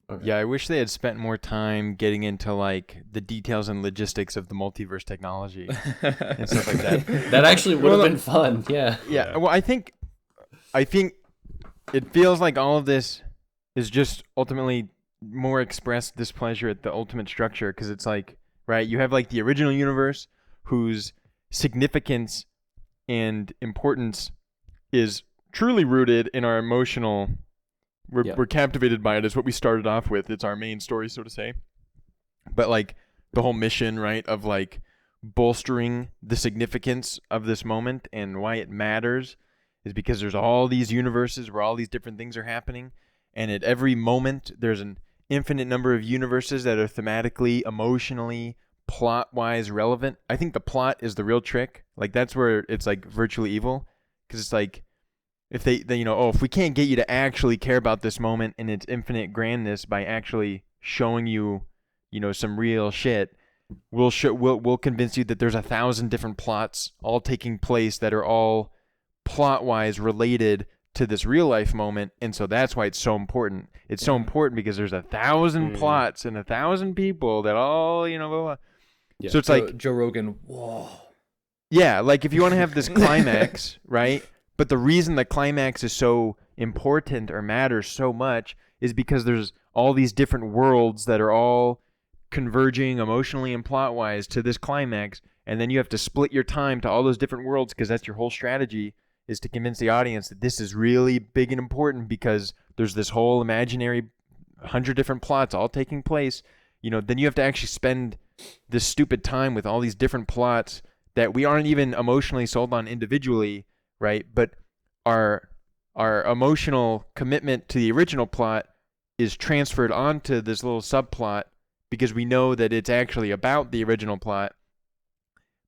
Okay. Yeah, I wish they had spent more time getting into like the details and logistics of the multiverse technology and stuff like that. That actually would have been fun. Yeah. Well, I think it feels like all of this is just ultimately more expressed displeasure at the ultimate structure, because it's like, right, you have like the original universe whose significance and importance is truly rooted in our emotional, we're captivated by it, is what we started off with. It's our main story, so to say. But like the whole mission, right, of like bolstering the significance of this moment and why it matters is because there's all these universes where all these different things are happening, and at every moment there's an infinite number of universes that are thematically, emotionally, plot-wise relevant. I think the plot is the real trick. Like that's where it's like virtually evil, because it's like if they you know, if we can't get you to actually care about this moment and its infinite grandness by actually showing you, you know, some real shit, we'll convince you that there's 1,000 different plots all taking place that are all plot-wise related to this real life moment, and so that's why it's so important. It's so important because there's 1,000 plots and 1,000 people that all, you know, blah, blah. Yeah, so it's like Joe Rogan. Whoa. Yeah, like if you want to have this climax, right? But the reason the climax is so important or matters so much is because there's all these different worlds that are all converging emotionally and plot-wise to this climax, and then you have to split your time to all those different worlds because that's your whole strategy, is to convince the audience that this is really big and important because there's this whole imaginary 100 different plots all taking place. You know, then you have to actually spend this stupid time with all these different plots that we aren't even emotionally sold on individually, right? But our emotional commitment to the original plot is transferred onto this little subplot because we know that it's actually about the original plot.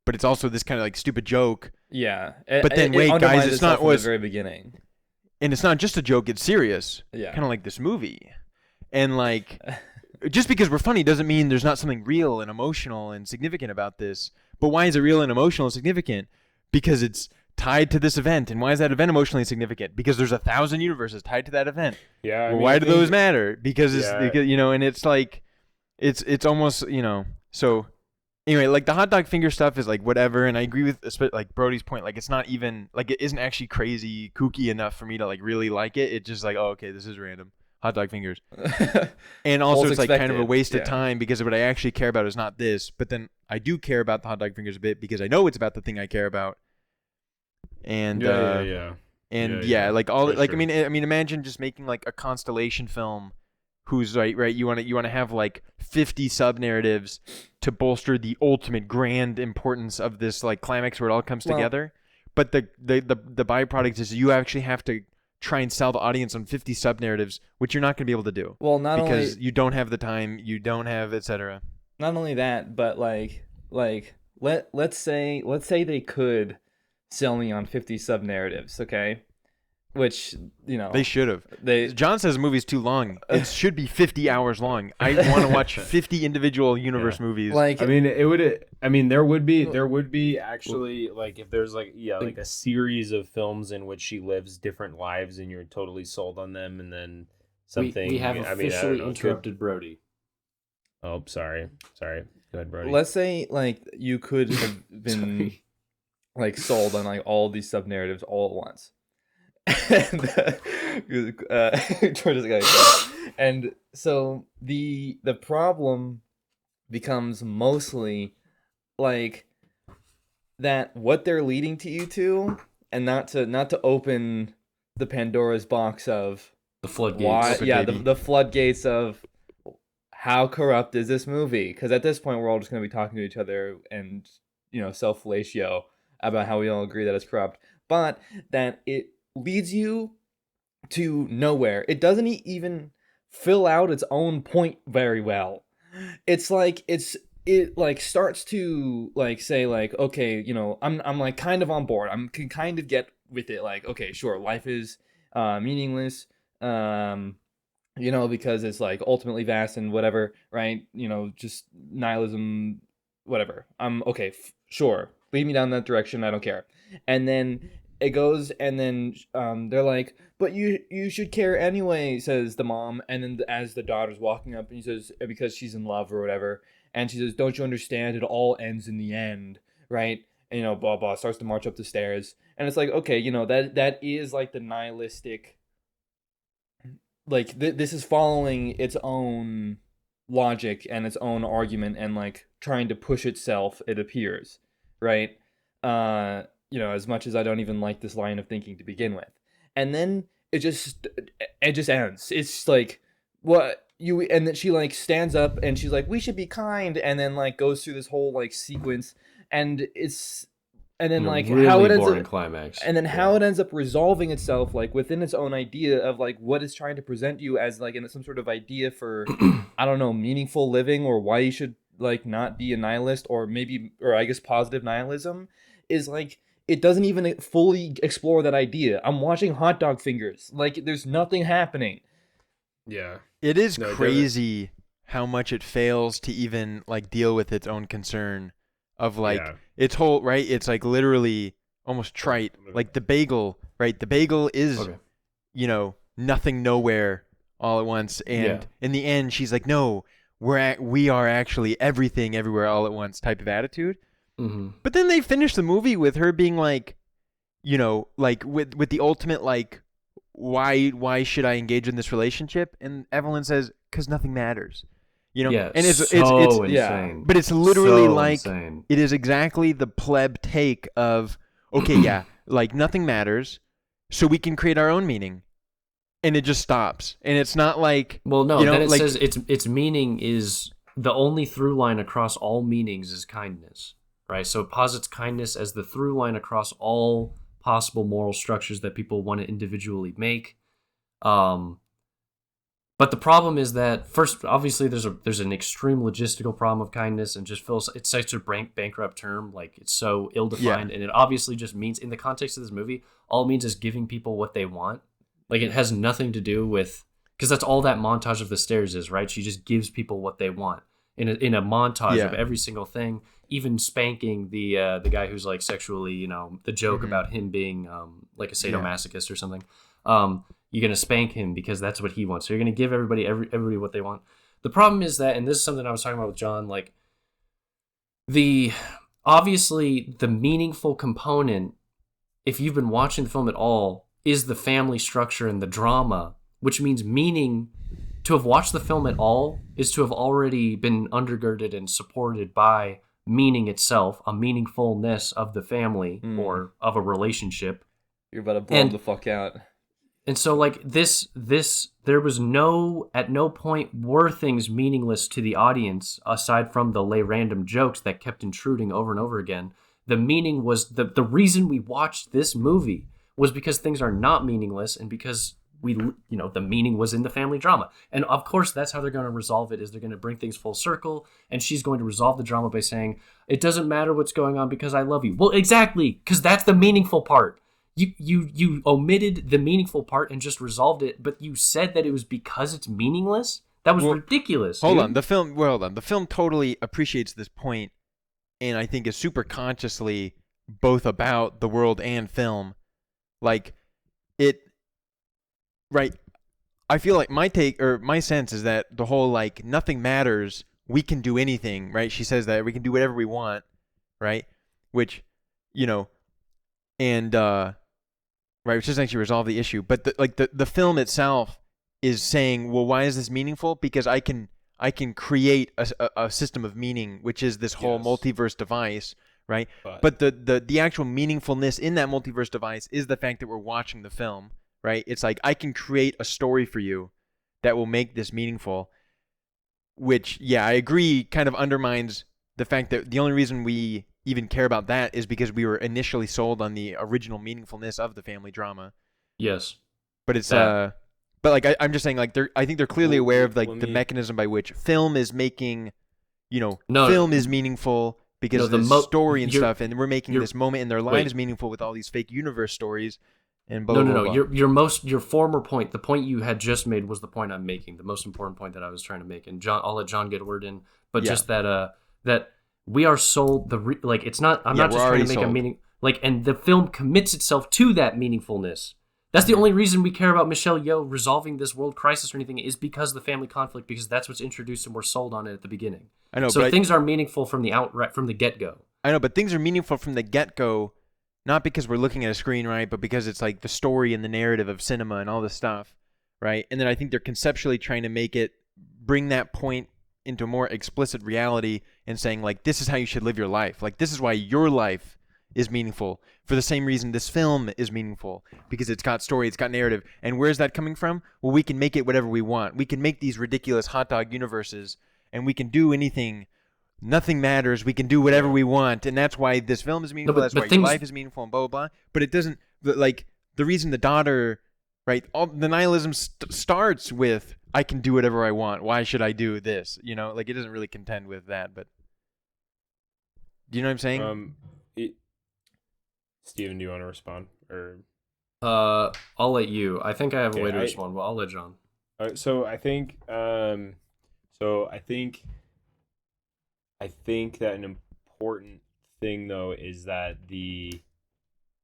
But it's also this kind of like stupid joke. Yeah. But then wait, guys, it's not from the very beginning. And it's not just a joke, it's serious. Yeah. Kind of like this movie. And like just because we're funny doesn't mean there's not something real and emotional and significant about this. But why is it real and emotional and significant? Because it's tied to this event. And why is that event emotionally significant? Because there's 1,000 universes tied to that event. Yeah. Well, why do those matter? Because it's because, and it's like it's almost, so anyway, like the hot dog finger stuff is like whatever, and I agree with like Brody's point, like it's not even like it isn't actually crazy kooky enough for me to like really like it. It's just like, oh, okay, this is random. Hot dog fingers. And also it's like kind of a waste of time because what I actually care about is not this, but then I do care about the hot dog fingers a bit because I know it's about the thing I care about. And like all like sure. I mean imagine just making like a constellation film who's right you want to have like 50 sub narratives to bolster the ultimate grand importance of this like climax where it all comes together. But the byproduct is you actually have to try and sell the audience on 50 sub narratives, which you're not going to be able to do. Well, because you don't have the time, you don't have etc. Not only that, but like let's say they could sell me on 50 sub narratives, okay? Which, they should have. John says the movie's too long. It should be 50 hours long. I want to watch 50 individual universe movies. Like, I mean, there would be actually like if there's like a series of films in which she lives different lives and you're totally sold on them, and then something. We have officially interrupted Brody. Oh, sorry. Go ahead, Brody. Let's say like you could have been like sold on like all these sub narratives all at once. And so the problem becomes mostly like that what they're leading to you to, and not to open the Pandora's box of the floodgates. The floodgates of how corrupt is this movie? Because at this point we're all just going to be talking to each other and self-fellatio about how we all agree that it's corrupt, but that it leads you to nowhere. It doesn't even fill out its own point very well. It's like it like starts to like say like, okay, I'm like kind of on board. I can kind of get with it. Like, okay, sure, life is meaningless, because it's like ultimately vast and whatever, right? Just nihilism, whatever. I'm okay, sure. Lead me down that direction. I don't care. And then it goes, and then they're like, but you should care anyway, says the mom. And then as the daughter's walking up, and he says, because she's in love or whatever, and she says, don't you understand? It all ends in the end, right? And blah blah, starts to march up the stairs, and it's like, okay, that is like the nihilistic, like this is following its own logic and its own argument, and like trying to push itself. It appears, right? As much as I don't even like this line of thinking to begin with. And then it just ends. It's like, what you, and then she like stands up and she's like, we should be kind, and then like goes through this whole like sequence, and then like really how it ends up climax. And then how it ends up resolving itself like within its own idea of like what it's trying to present you as like in some sort of idea for I don't know, meaningful living, or why you should like not be a nihilist, or I guess positive nihilism, is like it doesn't even fully explore that idea. I'm watching hot dog fingers. Like, there's nothing happening. Yeah. It is crazy how much it fails to even, like, deal with its own concern of, like, its whole, right? It's, like, literally almost trite. Like, the bagel, right? The bagel is, nothing, nowhere, all at once. And in the end, she's like, no, we are actually everything, everywhere, all at once type of attitude. Mm-hmm. But then they finish the movie with her being like, like with the ultimate like, why should I engage in this relationship? And Evelyn says, because nothing matters, Yeah, and it's insane. Yeah, but it's literally like insane. It is exactly the pleb take of okay, like nothing matters, so we can create our own meaning, and it just stops, and it's not like then it says its meaning is the only through line across all meanings is kindness. Right, so it posits kindness as the through line across all possible moral structures that people want to individually make. But the problem is that first, obviously, there's an extreme logistical problem of kindness, and just feels it's such a bankrupt term, like it's so ill-defined, and it obviously just means, in the context of this movie, all it means is giving people what they want. Like, it has nothing to do with because that's all that montage of the stairs is, right? She just gives people what they want in a montage of every single thing, even spanking the guy who's like sexually, you know, the joke about him being like a sadomasochist or something. You're gonna spank him because that's what he wants. So you're gonna give everybody what they want. The problem is that, and this is something I was talking about with John, like obviously the meaningful component, if you've been watching the film at all, is the family structure and the drama, which means meaning. To have watched the film at all is to have already been undergirded and supported by meaning itself, a meaningfulness of the family or of a relationship. You're about to blow him the fuck out. And so, like, this, there was at no point were things meaningless to the audience, aside from the random jokes that kept intruding over and over again. The meaning was, the reason we watched this movie was because things are not meaningless, and because the meaning was in the family drama. And of course, that's how they're going to resolve it, is they're going to bring things full circle, and she's going to resolve the drama by saying, it doesn't matter what's going on because I love you. Well, exactly, because that's the meaningful part. You omitted the meaningful part and just resolved it, but you said that it was because it's meaningless? That was ridiculous. Hold on, the film totally appreciates this point, and I think is super consciously both about the world and film. Like, right, I feel like my sense is that the whole, like, nothing matters, we can do anything, right? She says that we can do whatever we want, right? Which, you know, and right, which doesn't actually resolve the issue. But the film itself is saying, well, why is this meaningful? Because I can create a system of meaning, which is this whole multiverse device, right? But the actual meaningfulness in that multiverse device is the fact that we're watching the film. Right? It's like, I can create a story for you that will make this meaningful, which, I agree, kind of undermines the fact that the only reason we even care about that is because we were initially sold on the original meaningfulness of the family drama. Yes. But it's, but like, I'm just saying, like, I think they're clearly aware of, like, the mechanism by which film is making, film is meaningful because of the story and stuff, and we're making this moment in their lives meaningful with all these fake universe stories. And blah, blah, blah. Your former point, the point you had just made, was the point I'm making, the most important point that I was trying to make. And John, I'll let John get a word in, but just that we are sold it's not. I'm not just trying to make a meaning, and the film commits itself to that meaningfulness. That's the only reason we care about Michelle Yeoh resolving this world crisis or anything, is because of the family conflict, because that's what's introduced and we're sold on it at the beginning. I know. So things are meaningful from the get-go. I know, but things are meaningful from the get-go. Not because we're looking at a screen, right, but because it's like the story and the narrative of cinema and all this stuff, right? And then I think they're conceptually trying to bring that point into more explicit reality and saying, like, this is how you should live your life. Like, this is why your life is meaningful. For the same reason this film is meaningful, because it's got story, it's got narrative. And where's that coming from? Well, we can make it whatever we want. We can make these ridiculous hot dog universes, and we can do anything. Nothing matters. We can do whatever we want, and that's why this film is meaningful. That's why your life is meaningful, and blah blah blah. But it doesn't. Like, the reason the daughter, right? All the nihilism starts with, I can do whatever I want. Why should I do this? Like, it doesn't really contend with that. But do you know what I'm saying? Steven, do you want to respond or? I'll let you. I think I have a way to respond, but I'll let John. So I think. I think that an important thing, though, is that the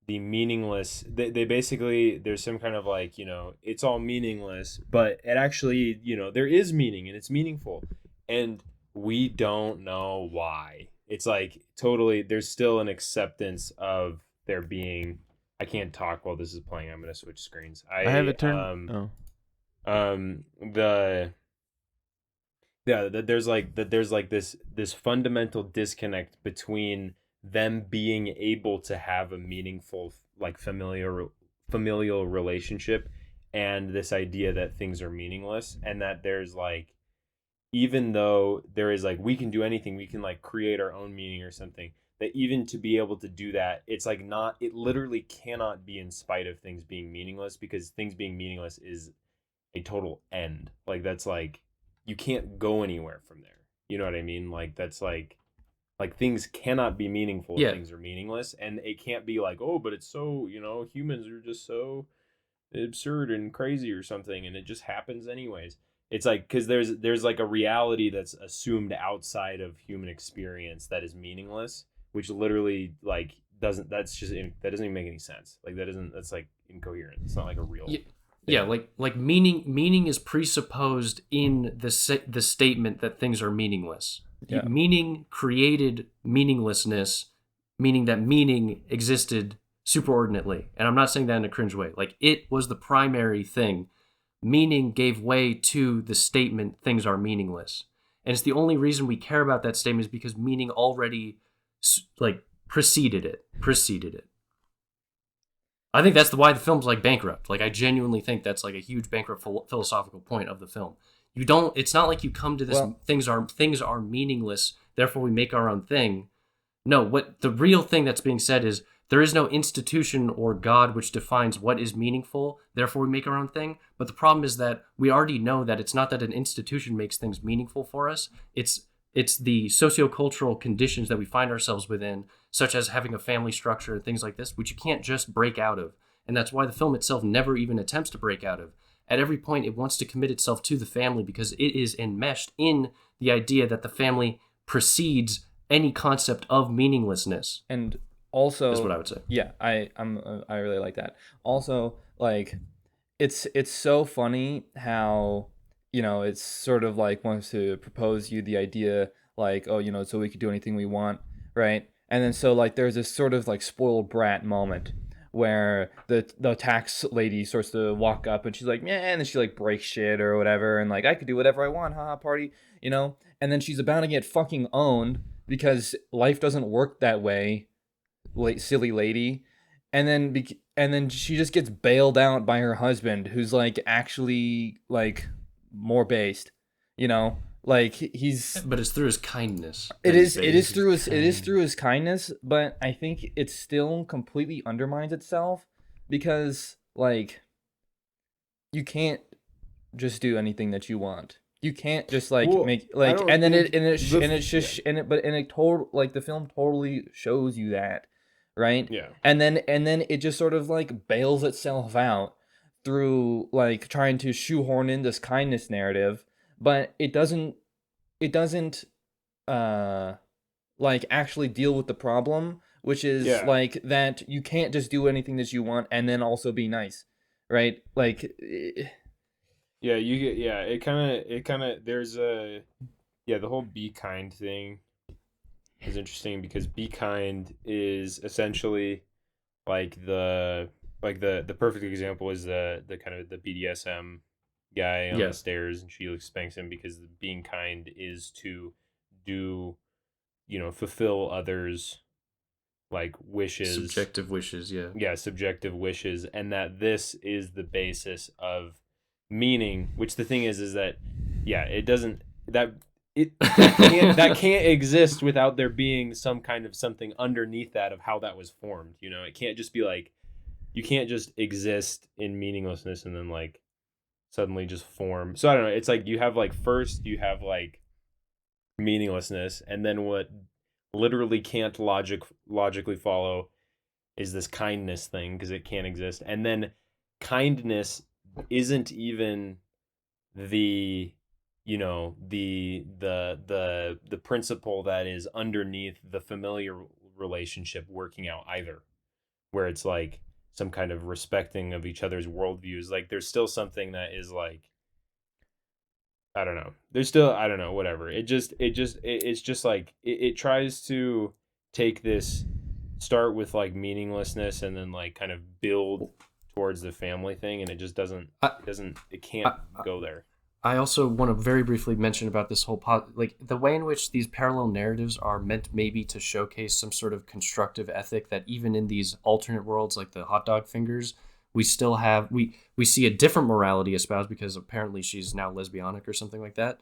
meaningless, they basically, there's some kind of, like, it's all meaningless, but it actually, there is meaning and it's meaningful, and we don't know why. It's like, totally, there's still an acceptance of there being, I can't talk while this is playing, I'm going to switch screens. I have a turn. There's this fundamental disconnect between them being able to have a meaningful, like, familial relationship, and this idea that things are meaningless, and that there's, like, even though there is, like, we can do anything, we can, like, create our own meaning or something, that even to be able to do that, it's like, it literally cannot be in spite of things being meaningless, because things being meaningless is a total end. Like, that's like, you can't go anywhere from there. You know what I mean? Like, that's like things cannot be meaningful if things are meaningless, and it can't be like, oh, but it's so, humans are just so absurd and crazy or something, and it just happens anyways. It's like, because there's like a reality that's assumed outside of human experience that is meaningless, which literally like that doesn't even make any sense. Like that's like incoherent. It's not like a real yeah, like meaning is presupposed in the statement that things are meaningless. Yeah. Meaning created meaninglessness, meaning that meaning existed superordinately. And I'm not saying that in a cringe way. Like, it was the primary thing. Meaning gave way to the statement things are meaningless. And it's the only reason we care about that statement is because meaning already like preceded it. I think that's why the film's like bankrupt. Like, I genuinely think that's like a huge bankrupt philosophical point of the film. It's not like you come to this, things are meaningless, therefore we make our own thing. No, what the real thing that's being said is there is no institution or God which defines what is meaningful, therefore we make our own thing. But the problem is that we already know that it's not that an institution makes things meaningful for us. It's the sociocultural conditions that we find ourselves within, such as having a family structure and things like this, which you can't just break out of. And that's why the film itself never even attempts to break out of. At every point, it wants to commit itself to the family because it is enmeshed in the idea that the family precedes any concept of meaninglessness. And also, is what I would say. Yeah, I really like that. Also, like, it's so funny how, you know, it's sort of like wants to propose you the idea like, oh, you know, so we could do anything we want, right? And then so like there's this sort of like spoiled brat moment where the tax lady starts to walk up and she's like, yeah, and then she like breaks shit or whatever, and like, I could do whatever I want, haha, party, you know? And then she's about to get fucking owned because life doesn't work that way, silly lady. And then she just gets bailed out by her husband, who's like actually like more based, you know, like but it's through his kindness. It is through his kindness, but I think it still completely undermines itself because like you can't just do anything that you want. You can't just like make like, and then the film totally shows you that, right? Yeah. And then it just sort of like bails itself out through like trying to shoehorn in this kindness narrative, but it doesn't like actually deal with the problem, which is like that you can't just do anything that you want and then also be nice, right? Like yeah, you get it kind of there's the whole be kind thing is interesting because be kind is essentially like the perfect example is the kind of the BDSM guy on the stairs, and she like spanks him because being kind is to do, you know, fulfill others like wishes, subjective wishes, subjective wishes, and that this is the basis of meaning, which the thing is that that can't exist without there being some kind of something underneath that of how that was formed, you know. It can't just be like, you can't just exist in meaninglessness and then like suddenly just form. So I don't know, it's like you have like first you have like meaninglessness, and then what literally can't logically follow is this kindness thing because it can't exist, and then kindness isn't even the, you know, the principle that is underneath the familiar relationship working out either, where it's like some kind of respecting of each other's worldviews. Like there's still something that is like, I don't know. There's still, I don't know, whatever. It's just like, it tries to take this, start with like meaninglessness and then like kind of build towards the family thing. And it just it can't go there. I also want to very briefly mention about this whole like the way in which these parallel narratives are meant maybe to showcase some sort of constructive ethic that even in these alternate worlds, like the hot dog fingers, we still have, we see a different morality espoused because apparently she's now lesbianic or something like that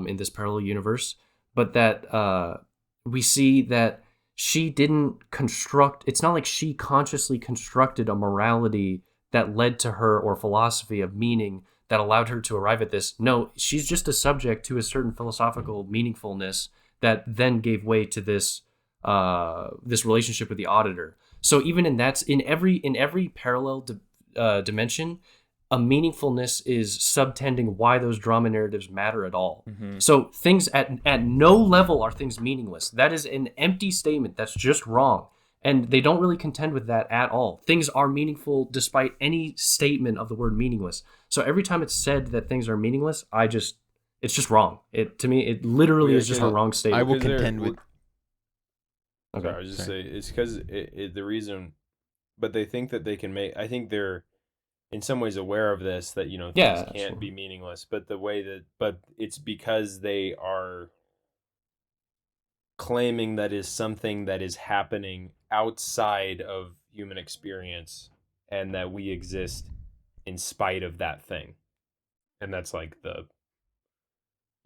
in this parallel universe. But that we see that she didn't construct, it's not like she consciously constructed a morality that led to her, or philosophy of meaning that allowed her to arrive at this. No, she's just a subject to a certain philosophical meaningfulness that then gave way to this this relationship with the auditor. So even in every parallel dimension, a meaningfulness is subtending why those drama narratives matter at all. Mm-hmm. So things at no level are things meaningless. That is an empty statement. That's just wrong. And they don't really contend with that at all. Things are meaningful despite any statement of the word meaningless. So every time it's said that things are meaningless, it's just wrong. To me, it literally is just a wrong statement. I will contend with. Okay, I was just say it's because the reason, but they think that they can make. I think they're in some ways aware of this, that things can't be meaningless, but but it's because they are claiming that is something that is happening outside of human experience, and that we exist in spite of that thing, and that's like but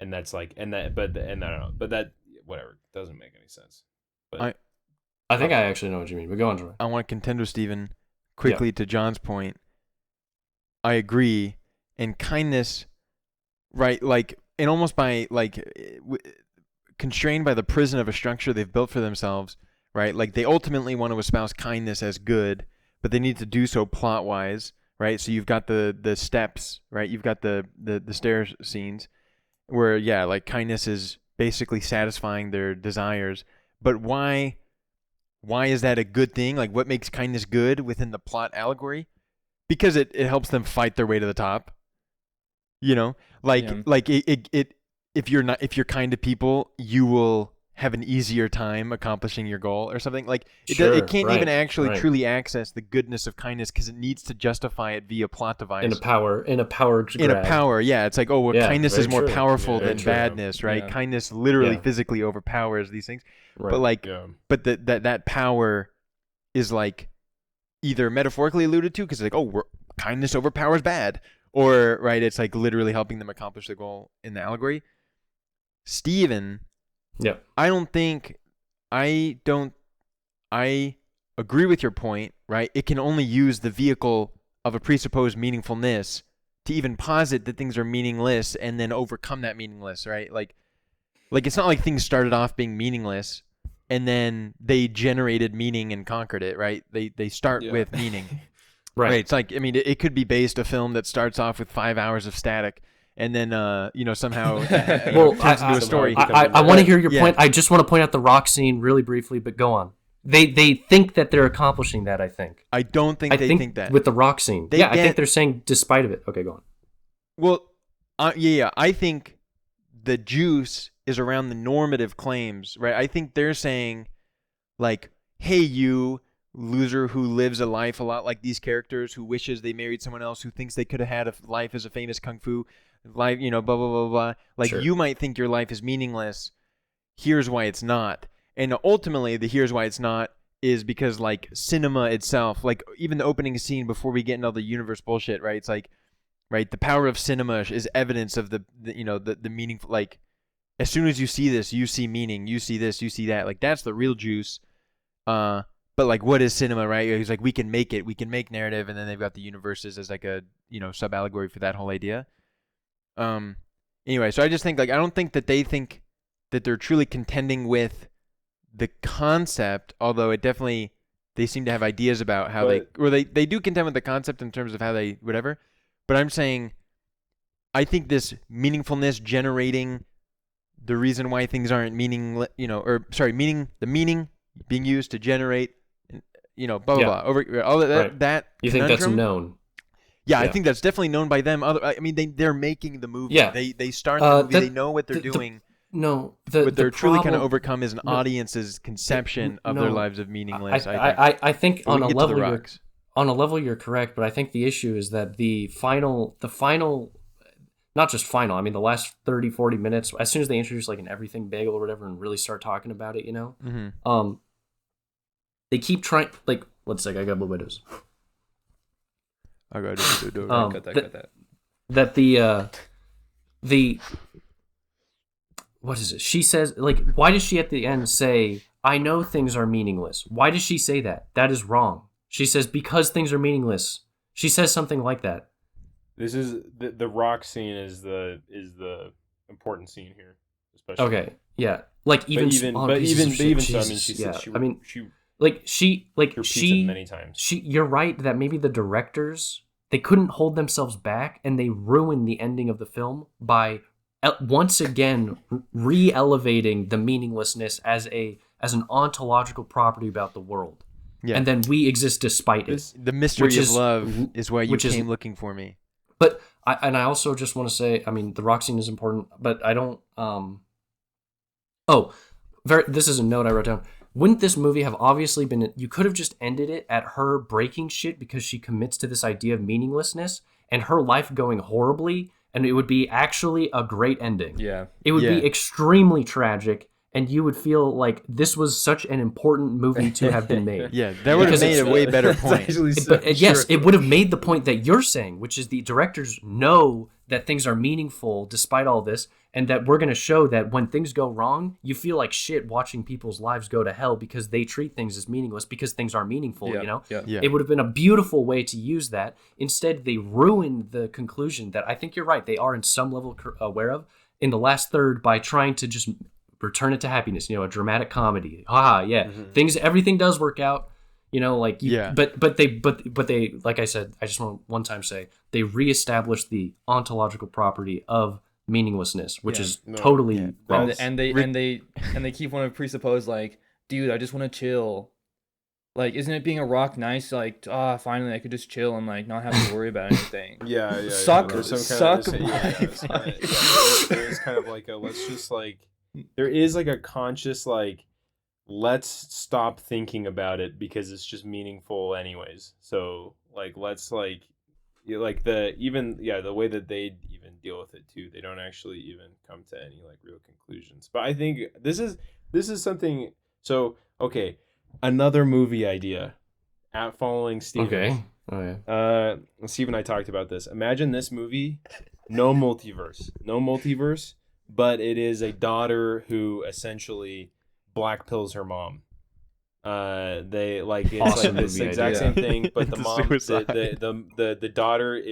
I don't know, but that whatever doesn't make any sense. But I think I actually know what you mean, but go on, Troy. I want to contend with Stephen quickly to John's point. I agree. And kindness, right, like, and almost by, like, constrained by the prison of a structure they've built for themselves, right? Like, they ultimately want to espouse kindness as good, but they need to do so plot-wise, right? So you've got the steps, right? You've got the stairs scenes where, like, kindness is basically satisfying their desires. But why is that a good thing? Like, what makes kindness good within the plot allegory? Because it helps them fight their way to the top. Like if you're kind to people, you will have an easier time accomplishing your goal or something. Like it can't even actually truly access the goodness of kindness because it needs to justify it via plot device. In a power grab. Yeah. It's like, kindness is more powerful than badness, right? Yeah. Kindness literally physically overpowers these things. Right. But that power is like either metaphorically alluded to because like, kindness overpowers bad, or right, it's like literally helping them accomplish the goal in the allegory. Stephen, I agree with your point, right? It can only use the vehicle of a presupposed meaningfulness to even posit that things are meaningless and then overcome that meaningless, right? Like it's not like things started off being meaningless and then they generated meaning and conquered it, right? They start with meaning. Right. It's like, I mean, it could be based a film that starts off with 5 hours of static and then, somehow turns into a story. I want to hear your point. I just want to point out the rock scene really briefly, but go on. They think that they're accomplishing that, I think. I don't think they think that. With the rock scene. I think they're saying despite of it. Okay, go on. Well, I think the juice is around the normative claims, right? I think they're saying, like, hey, you loser who lives a life a lot like these characters, who wishes they married someone else, who thinks they could have had a life as a famous kung fu life, blah, blah, blah, blah. Like, you might think your life is meaningless. Here's why it's not. And ultimately, the here's why it's not is because, like, cinema itself, like, even the opening scene before we get into all the universe bullshit, right? It's like, right, the power of cinema is evidence of the meaningful, like, as soon as you see this, you see meaning, you see this, you see that. Like, that's the real juice. But, like, what is cinema, right? He's like, we can make narrative, and then they've got the universes as, like, a, sub-allegory for that whole idea. Anyway, so I just think, like, I don't think that they think that they're truly contending with the concept, although it definitely, they seem to have ideas about how they do contend with the concept in terms of how they, whatever. But I'm saying, I think this meaningfulness generating the reason why things aren't meaning, the meaning being used to generate, blah, blah, blah. Over all that you think that's known? Yeah, I think that's definitely known by them. I mean, they're making the movie. Yeah. They start the movie. They know what they're doing. What they're truly kind of overcome is an audience's conception of their lives of meaningless. I think on a level you're correct, but I think the issue is that the final, not just final, I mean the last 30, 40 minutes, as soon as they introduce like an everything bagel or whatever and really start talking about it, they keep trying, like, one sec, I got blue windows. I got cut that. That the what is it? She says, like, why does she at the end say, I know things are meaningless? Why does she say that? That is wrong. She says, because things are meaningless. She says something like that. This is the rock scene is the important scene here, especially. Okay, yeah. Like, even so, I mean, she she Repeats it many times. you're right that maybe the directors, they couldn't hold themselves back, and they ruined the ending of the film by once again re-elevating the meaninglessness as an ontological property about the world. Yeah. And then we exist despite it. The mystery of love is why you came looking for me. But I also just want to say, I mean, the rock scene is important, but I don't. This is a note I wrote down. Wouldn't this movie have obviously been? You could have just ended it at her breaking shit because she commits to this idea of meaninglessness and her life going horribly, and it would be actually a great ending. Yeah, it would be extremely tragic. And you would feel like this was such an important movie to have been made. Yeah, that would have made a way better point. Yes, it would have made the point that you're saying, which is the directors know that things are meaningful despite all this, and that we're going to show that when things go wrong, you feel like shit watching people's lives go to hell because they treat things as meaningless because things are meaningful, you know? Yeah. It would have been a beautiful way to use that. Instead, they ruined the conclusion that I think you're right, they are in some level aware of in the last third by trying to just return it to happiness, a dramatic comedy. Everything does work out, but they, like I said, I just want to one time say they reestablished the ontological property of meaninglessness, which is totally wrong. And they keep wanting to presuppose like, dude, I just want to chill. Like, isn't it being a rock nice? Like, finally I could just chill and like not have to worry about anything. Suck. There's kind of like a let's just like. There is like a conscious like, let's stop thinking about it because it's just meaningful anyways. So like, let's like, like the way that they even deal with it too. They don't actually even come to any like real conclusions. But I think this is something. So okay, another movie idea. At following Steven. Okay. Oh yeah. Steve and I talked about this. Imagine this movie, no multiverse. But it is a daughter who essentially black pills her mom. They like it's awesome like this exact same thing, but the mom, the daughter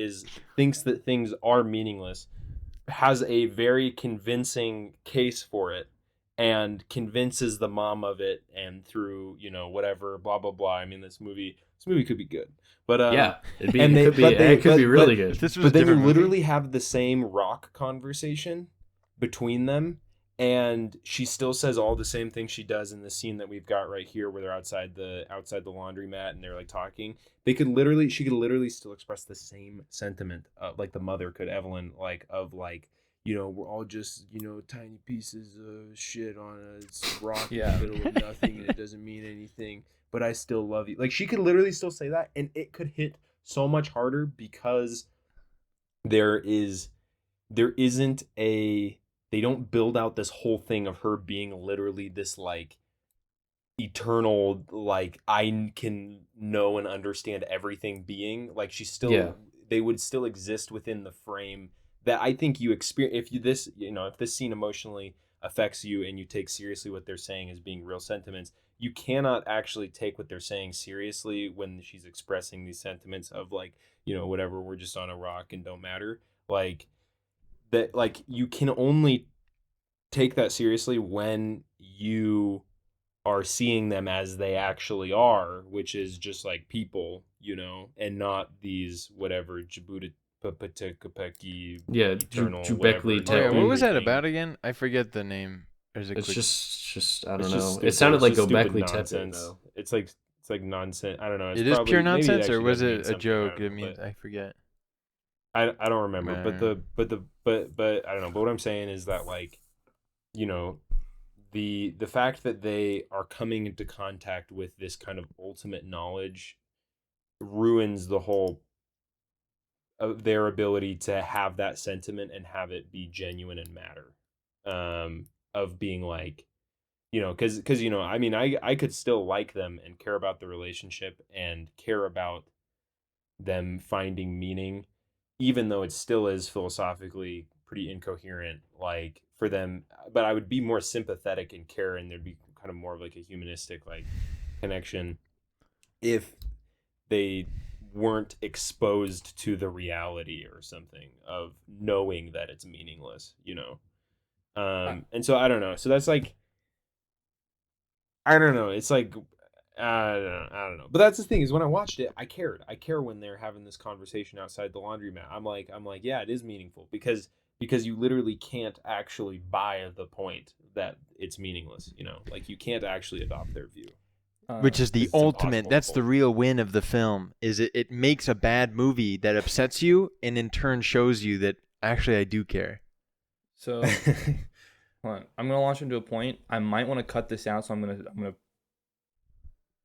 thinks that things are meaningless, has a very convincing case for it, and convinces the mom of it, and through whatever blah blah blah. I mean, this movie could be good, but it could be really good. But then you literally have the same rock conversation between them, and she still says all the same things she does in the scene that we've got right here where they're outside the laundromat and they're like talking. She could literally still express the same sentiment like the mother could, Evelyn, like of like, we're all just tiny pieces of shit on a rock in the middle of nothing and it doesn't mean anything, but I still love you. Like she could literally still say that, and it could hit so much harder because they don't build out this whole thing of her being literally this like eternal, like I can know and understand everything being. Like she's still, they would still exist within the frame that I think you experience. If this scene emotionally affects you and you take seriously what they're saying as being real sentiments, you cannot actually take what they're saying seriously when she's expressing these sentiments of like, whatever, we're just on a rock and don't matter. Like, that like you can only take that seriously when you are seeing them as they actually are, which is just like people, and not these whatever eternal what was that about again? I forget the name. It's just I don't know. It sounded like Göbekli Tepe though. It's like nonsense. I don't know. It is pure nonsense, or was it a joke? I forget. I don't remember, but I don't know. But what I'm saying is that like, the fact that they are coming into contact with this kind of ultimate knowledge ruins the whole of their ability to have that sentiment and have it be genuine and matter. Of being like, because I mean, I could still like them and care about the relationship and care about them finding meaning, even though it still is philosophically pretty incoherent, like for them, but I would be more sympathetic and care, and there'd be kind of more of like a humanistic like connection if they weren't exposed to the reality or something of knowing that it's meaningless, and so I don't know. So that's like, I don't know. It's like, I don't know. But that's the thing, is when I watched it, I cared. I care when they're having this conversation outside the laundromat. I'm like, yeah, it is meaningful because you literally can't actually buy the point that it's meaningless. You know, like you can't actually adopt their view. Which is the ultimate. That's the point. real win of the film. Is it makes a bad movie that upsets you, and in turn shows you that actually I do care. So, hold on. I'm gonna launch into a point. I might want to cut this out, so I'm gonna.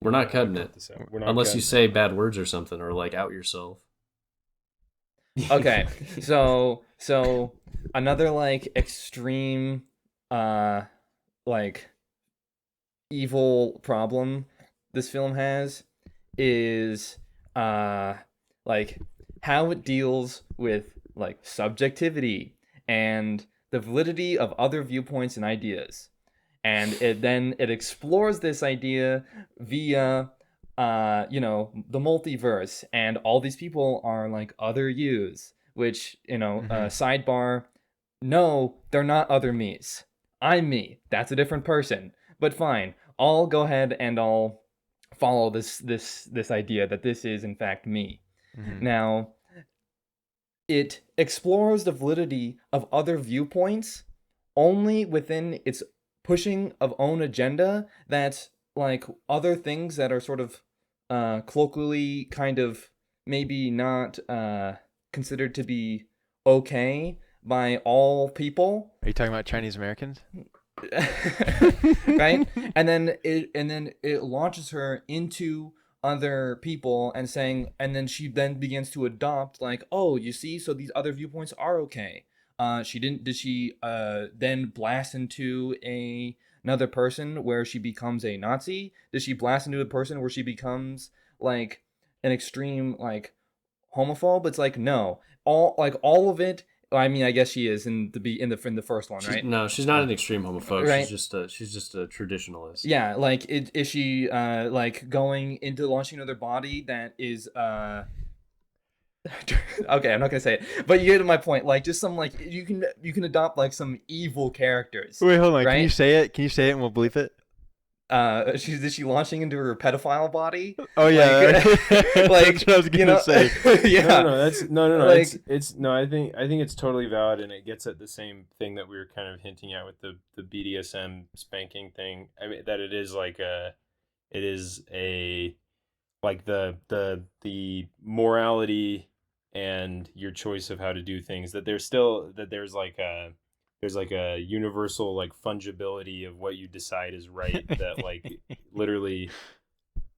We're not cutting it unless you say bad words or something, or like out yourself. Okay, so another like extreme, like evil problem this film has is like how it deals with like subjectivity and the validity of other viewpoints and ideas, and it explores this idea via the multiverse, and all these people are like other yous, which sidebar, no, they're not other me's. I'm me. That's a different person. But fine, I'll go ahead and I'll follow this idea that this is in fact me. Mm-hmm. Now, it explores the validity of other viewpoints only within its pushing of own agenda, that's like other things that are sort of colloquially kind of maybe not considered to be okay by all people. Are you talking about Chinese Americans? Right? and then it launches her into other people and then she then begins to adopt, like, oh, you see, so these other viewpoints are okay. Did she then blast into another person where she becomes a Nazi? Does she blast into a person where she becomes like an extreme like homophobe? It's like, no, all of it. I mean, I guess she is in the first one, right? No, she's not an extreme homophobe. Right? She's just a traditionalist. Yeah, like is she like going into launching another body that is okay, I'm not gonna say it, but you get my point. Like, just some like you can adopt like some evil characters. Wait, hold on. Right? Can you say it? Can you say it and we'll bleep it? Is she launching into her pedophile body? Oh yeah, like that's what I was gonna say. Yeah, no. Like, it's no. I think it's totally valid, and it gets at the same thing that we were kind of hinting at with the BDSM spanking thing. I mean, that it is like like the morality and your choice of how to do things. That there's like a universal like fungibility of what you decide is right, that like literally,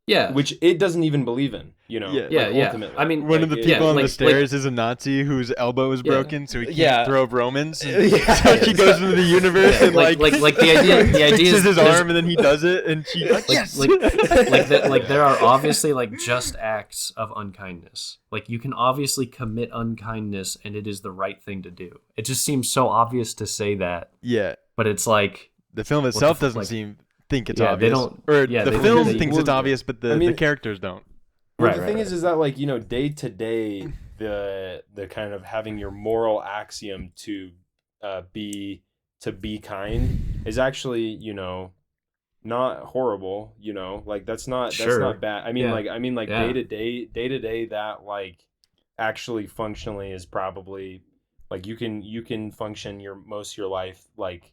yeah, which it doesn't even believe in, ultimately. I mean, one of the people on like, the stairs is a Nazi whose elbow is broken, so he can't throw Romans. So she goes into the universe and like the idea is his arm, and then he does it, and she yes. like there are obviously like just acts of unkindness. Like, you can obviously commit unkindness, and it is the right thing to do. It just seems so obvious to say that. Yeah, but it's like the film itself doesn't think it's obvious. They don't, or the film thinks it's obvious, but the characters don't. Well, the thing is that like, day to day, the kind of having your moral axiom to be kind is actually, not horrible, like that's not bad. I mean, day to day that like actually functionally is probably like you can function most of your life like,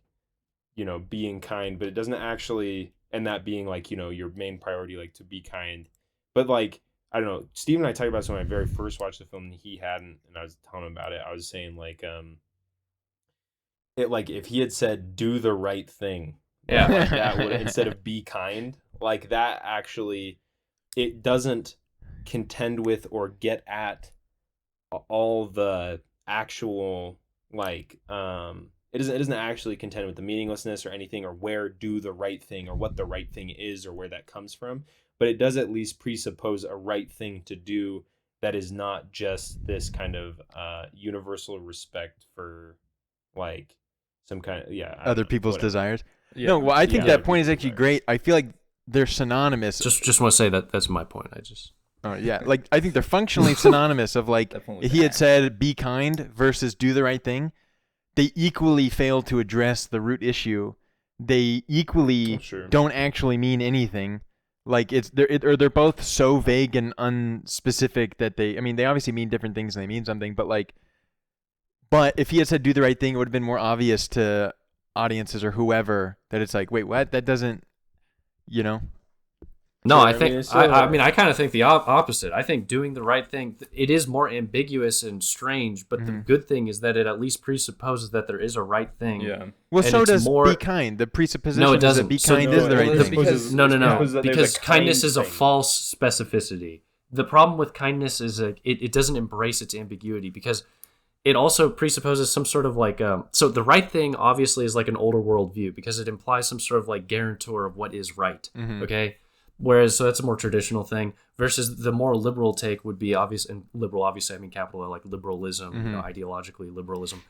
being kind, but it doesn't actually, and that being like, your main priority, like to be kind. But like, I don't know, Steve and I talked about this when I very first watched the film, and he hadn't, and I was telling him about it. I was saying like, it like if he had said do the right thing, like, that would, instead of be kind, like that actually, it doesn't contend with or get at all the actual like it doesn't actually contend with the meaninglessness or anything, or where do the right thing or what the right thing is or where that comes from, but it does at least presuppose a right thing to do that is not just this kind of universal respect for like some kind of other people's desires. Yeah. No, well, I think that point is actually great. I feel like they're synonymous. Just want to say that's my point. Like I think they're functionally synonymous. Of like, if he had said be kind versus do the right thing, they equally fail to address the root issue. They equally don't actually mean anything. Like they're both so vague and unspecific that they obviously mean different things and they mean something, but if he had said do the right thing, it would have been more obvious to audiences or whoever that it's like, wait, what? That doesn't, you know? No, I kind of think the opposite. I think doing the right thing, it is more ambiguous and strange, but the good thing is that it at least presupposes that there is a right thing. Yeah. Well, so does be kind. The presupposition no, it doesn't. Is that be kind is the right thing. Because kindness is a false specificity. The problem with kindness is it doesn't embrace its ambiguity, because it also presupposes some sort of like so the right thing obviously is like an older world view, because it implies some sort of like guarantor of what is right. Okay. Whereas, so that's a more traditional thing, versus the more liberal take would be obvious, and liberal, obviously, I mean capital L, like liberalism, ideologically liberalism,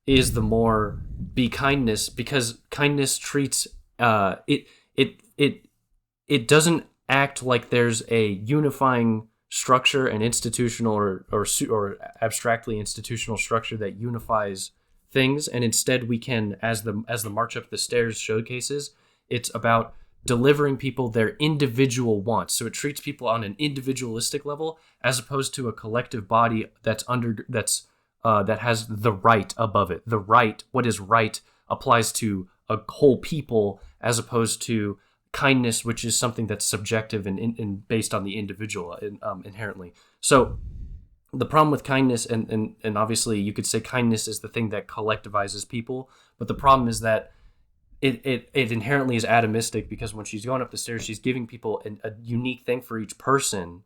is the more be kindness, because kindness treats it doesn't act like there's a unifying structure, an institutional or abstractly institutional structure that unifies things, and instead we can, as the march up the stairs showcases, it's about delivering people their individual wants. So it treats people on an individualistic level as opposed to a collective body that has the right above it. The right, what is right, applies to a whole people, as opposed to kindness, which is something that's subjective and based on the individual inherently. So the problem with kindness, and obviously you could say kindness is the thing that collectivizes people, but the problem is that it inherently is atomistic, because when she's going up the stairs, she's giving people a unique thing for each person,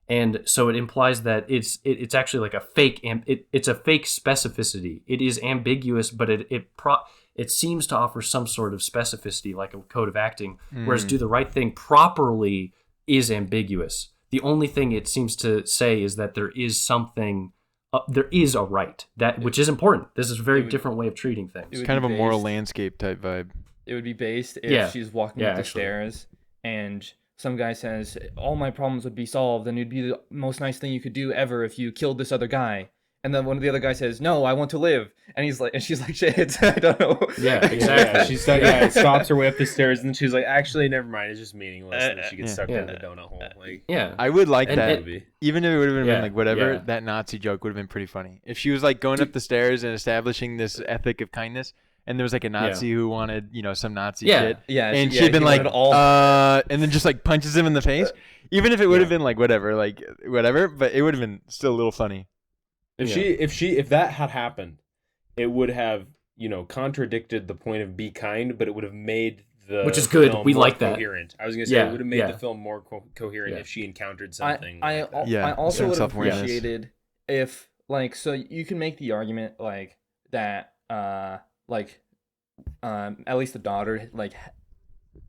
and so it implies that it's actually like a fake it's a fake specificity. It is ambiguous, but it seems to offer some sort of specificity, like a code of acting. Whereas do the right thing properly is ambiguous. The only thing it seems to say is that there is something. There is a right, which is important. This is a very different way of treating things. It's kind of a moral landscape type vibe. It would be based if she's walking up the stairs and some guy says, all my problems would be solved and it'd be the most nice thing you could do ever if you killed this other guy. And then one of the other guys says, no, I want to live. And she's like, shit, I don't know. Yeah, exactly. It stops her way up the stairs, and she's like, actually, never mind. It's just meaningless. And she gets sucked into the donut hole. Like, I would like that. Even if it would have been like whatever, that Nazi joke would have been pretty funny. If she was like going up the stairs and establishing this ethic of kindness, and there was like a Nazi who wanted, some Nazi shit. Yeah. And she'd been like, and then just like punches him in the face. Even if it would have been like whatever, but it would have been still a little funny. If that had happened, it would have, contradicted the point of be kind, but it would have made the which is good. We like that. Coherent. I was gonna say it would have made the film more coherent if she encountered something. I also would have appreciated if so you can make the argument that at least the daughter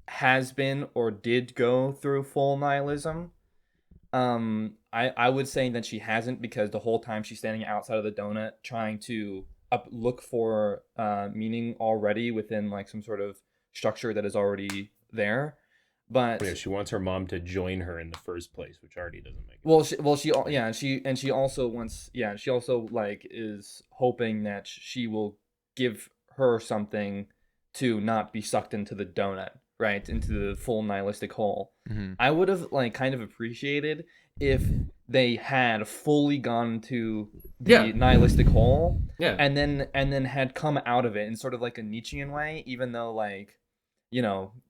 has been or did go through full nihilism. I would say that she hasn't, because the whole time she's standing outside of the donut trying to look for meaning already within some sort of structure that is already there. But she wants her mom to join her in the first place, which already doesn't make sense. She also wants is hoping that she will give her something to not be sucked into the donut, right, into the full nihilistic hole. I would have kind of appreciated if they had fully gone to the nihilistic hole, and then had come out of it in sort of like a Nietzschean way, even though I think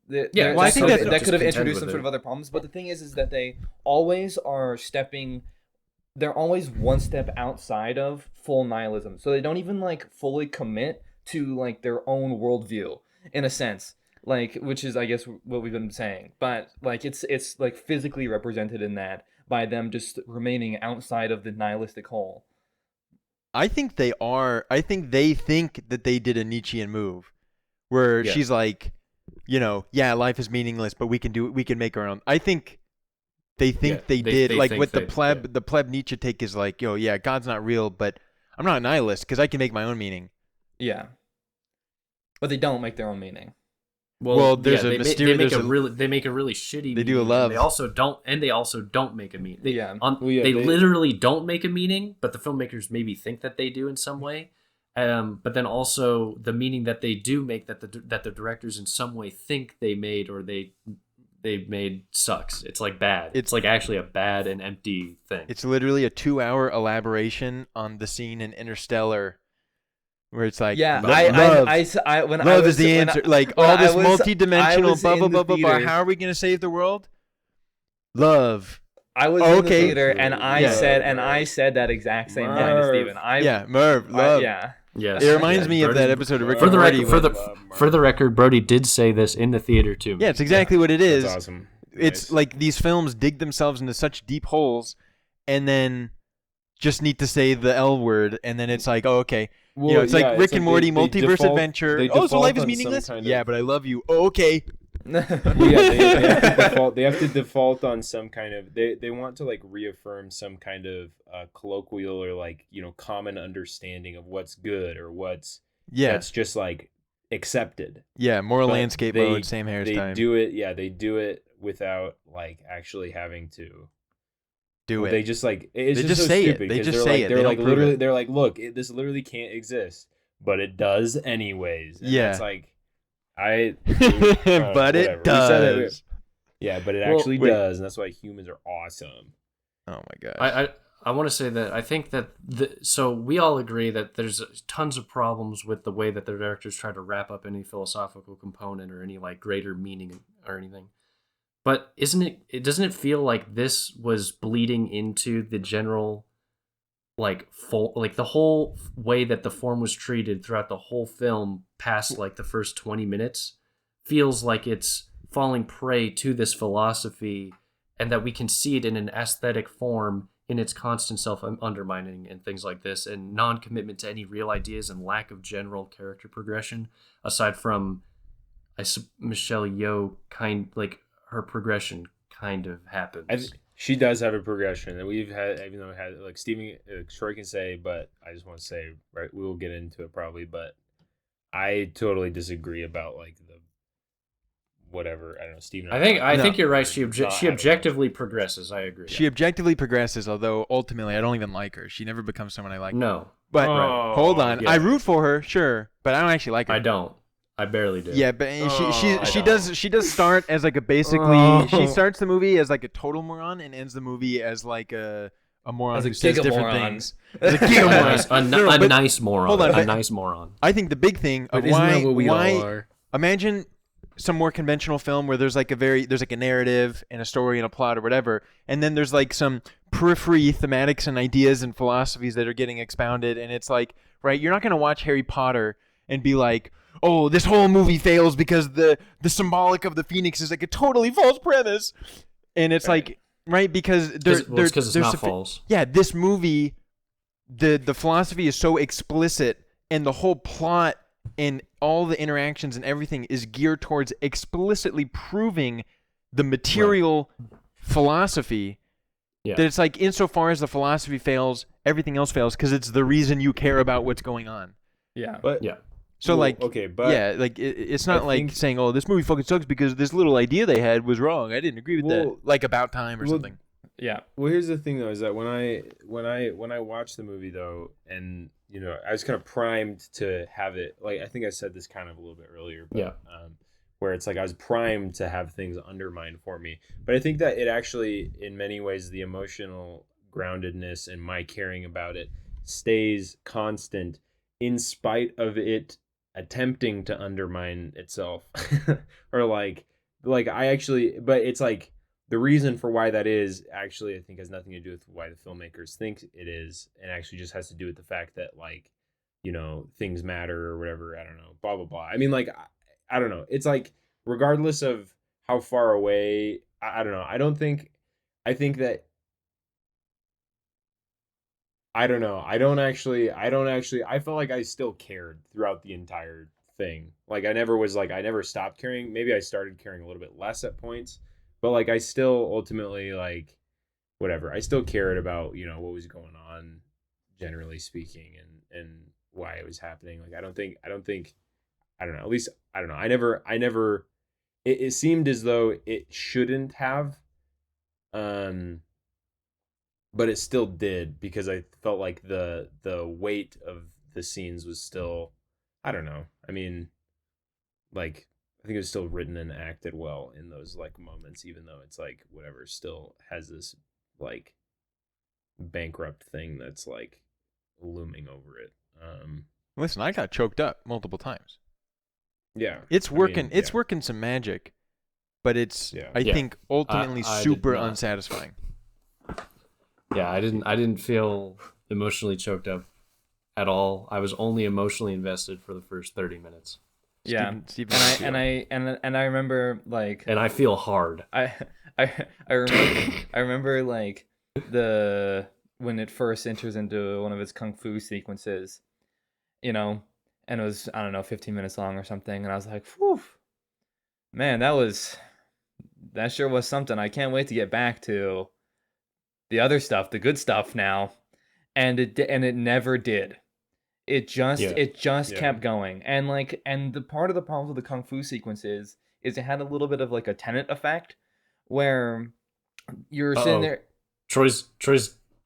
that could have introduced some sort of other problems. But the thing is that they always are they're always one step outside of full nihilism, so they don't even fully commit to their own worldview in a sense. Which is, I guess, what we've been saying, but it's physically represented in that by them just remaining outside of the nihilistic hole. I think they are. I think they think that they did a Nietzschean move, where she's like, life is meaningless, but we can make our own. I think they think they did. The pleb Nietzsche take is God's not real, but I'm not a nihilist because I can make my own meaning. Yeah, but they don't make their own meaning. Well, there's a mysterious. They make a really shitty. They do a love. They also don't make a meaning. They literally don't make a meaning, but the filmmakers maybe think that they do in some way. But then also the meaning that they do make, that the directors in some way think they made, or they they made sucks. It's like bad. It's like actually a bad and empty thing. It's literally a 2-hour elaboration on the scene in Interstellar where it's like, yeah, love is the answer. Like all this multi-dimensional blah blah blah blah blah. How are we gonna save the world? Love. I was in the theater and I said that exact same line to Steven. Merv, love. Yes. It reminds me of that episode of Rick and Morty. For the record, Brody did say this in the theater too. Yeah, it's exactly what it is. That's awesome. It's like these films dig themselves into such deep holes, and then just need to say the L word, and then it's like, oh, okay. Well, it's like Rick and Morty multiverse adventure. So life is meaningless? Yeah, but I love you. Oh, okay. They have to default on some kind of they want to like reaffirm some kind of colloquial or like common understanding of what's good or what's that's just like accepted. Yeah, moral landscape mode, same hairstyle. They do it without like actually having to do it. They just like it's they just so say stupid it. They just they're say like, it. They're like literally they're like, look, this literally can't exist, but it does anyways. And it's like but it does. Yeah, but it actually does, and that's why humans are awesome. Oh my gosh. I want to say that I think that so we all agree that there's tons of problems with the way that the directors try to wrap up any philosophical component or any like greater meaning or anything. But doesn't it feel like this was bleeding into the general like the whole way that the form was treated throughout the whole film past like the first 20 minutes feels like it's falling prey to this philosophy, and that we can see it in an aesthetic form in its constant self-undermining and things like this, and non-commitment to any real ideas and lack of general character progression aside from Michelle Yeoh her progression kind of happens. She does have a progression, and we've had, even though we had like Stephen Troy can say, but I just want to say, right, we will get into it probably, but I totally disagree about like the whatever. I don't know, Stephen. I think you're right. She objectively progresses. I agree. She objectively progresses, although ultimately I don't even like her. She never becomes someone I like. No, but hold on, I root for her, sure, but I don't actually like her. I don't. I barely do. Yeah, but she does start as like a basically she starts the movie as like a total moron and ends the movie as like a moron who says different things. As a gigamoron. A nice moron. Hold on, a nice moron. I think the big thing of why imagine some more conventional film where there's like a narrative and a story and a plot or whatever, and then there's like some periphery thematics and ideas and philosophies that are getting expounded, and it's like, right, you're not going to watch Harry Potter and be like, oh, this whole movie fails because the symbolic of the phoenix is like a totally false premise. And it's like, right, because it's not false. Yeah, this movie, the philosophy is so explicit, and the whole plot and all the interactions and everything is geared towards explicitly proving the material philosophy. Yeah. That it's like, insofar as the philosophy fails, everything else fails because it's the reason you care about what's going on. Yeah. But yeah. So it's not like saying, "Oh, this movie fucking sucks because this little idea they had was wrong. I didn't agree with that." Like About Time or something. Yeah. Well, here's the thing though: is that when I watched the movie though, and I was kind of primed to have it. Like I think I said this kind of a little bit earlier. But, where it's like I was primed to have things undermined for me. But I think that it actually, in many ways, the emotional groundedness and my caring about it stays constant in spite of it attempting to undermine itself. Or like I actually, but it's like the reason for why that is actually, I think, has nothing to do with why the filmmakers think it is, and actually just has to do with the fact that like, things matter or whatever. I don't know, blah blah blah. I mean, like, I don't know. It's like, regardless of how far away, I don't know. I think that I don't know. I felt like I still cared throughout the entire thing. Like I never stopped caring. Maybe I started caring a little bit less at points, but like I still ultimately, like, whatever. I still cared about, what was going on, generally speaking, and why it was happening. Like I don't know. At least I don't know. I never it seemed as though it shouldn't have, but it still did, because I felt like the weight of the scenes was still, I don't know. I mean, like, I think it was still written and acted well in those like moments, even though it's like whatever, still has this like bankrupt thing that's like looming over it. Listen, I got choked up multiple times. Yeah, It's working. It's working some magic, but it's I think ultimately super unsatisfying. Yeah, I didn't feel emotionally choked up at all. I was only emotionally invested for the first 30 minutes. Yeah, and I remember like, and I feel hard. I remember like when it first enters into one of its kung fu sequences, you know, and it was, I don't know, 15 minutes long or something, and I was like, whew, man, that sure was something. I can't wait to get back to the other stuff, the good stuff now, and it never did. It just kept going, and the part of the problem with the kung fu sequence is it had a little bit of like a Tenet effect, where you're sitting there. Troy's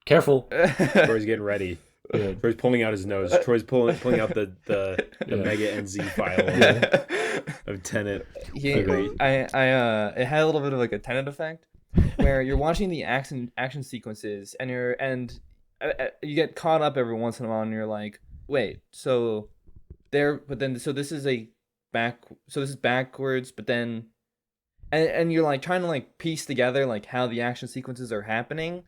careful. Troy's getting ready. Yeah. Troy's pulling out his nose. Troy's pulling out the Mega NZ file of Tenet. It had a little bit of like a Tenet effect, where you're watching the action sequences, and you get caught up every once in a while, and you're like, wait, so this is backwards, but then, and you're like trying to like piece together like how the action sequences are happening,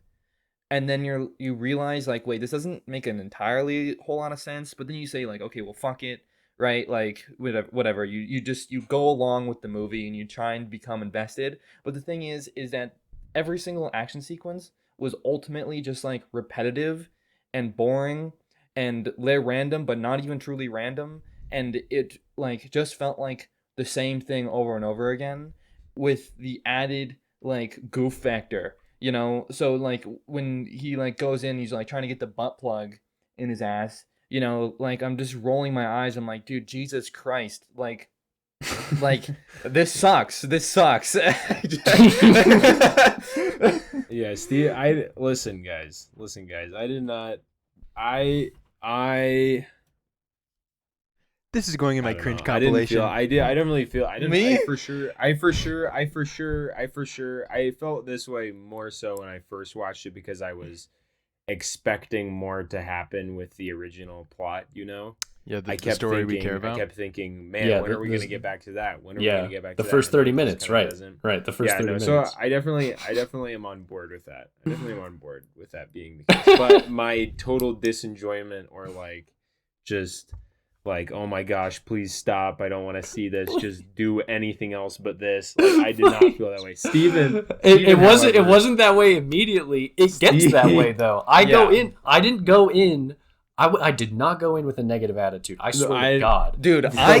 and then you realize like, wait, this doesn't make an entirely whole lot of sense, but then you say like, okay, well, fuck it, right? Like whatever, you go along with the movie and you try and become invested, but the thing is that every single action sequence was ultimately just like repetitive and boring and random, but not even truly random, and it like just felt like the same thing over and over again, with the added like goof factor, you know. So like when he like goes in, he's like trying to get the butt plug in his ass, you know, like I'm just rolling my eyes. I'm like, dude, Jesus Christ, like this sucks. Yeah, Steve. Listen, guys. I did not. This is going in my cringe compilation. I don't really feel. I didn't. Me? I felt this way more so when I first watched it, because I was expecting more to happen with the original plot. You know. Yeah, the story we care about. I kept thinking, man, when are we going to get back to that? When are we going to get back to the that? First 30 minutes, right? Right, the first 30 minutes. So I definitely am on board with that. I definitely am on board with that being the case. But my total disenjoyment, or like just like, oh my gosh, please stop. I don't want to see this. Just do anything else but this. Like, I did not feel that way. Steven, it wasn't that way immediately. It gets that way though. I didn't go in. I did not go in with a negative attitude. I swear to God, dude. I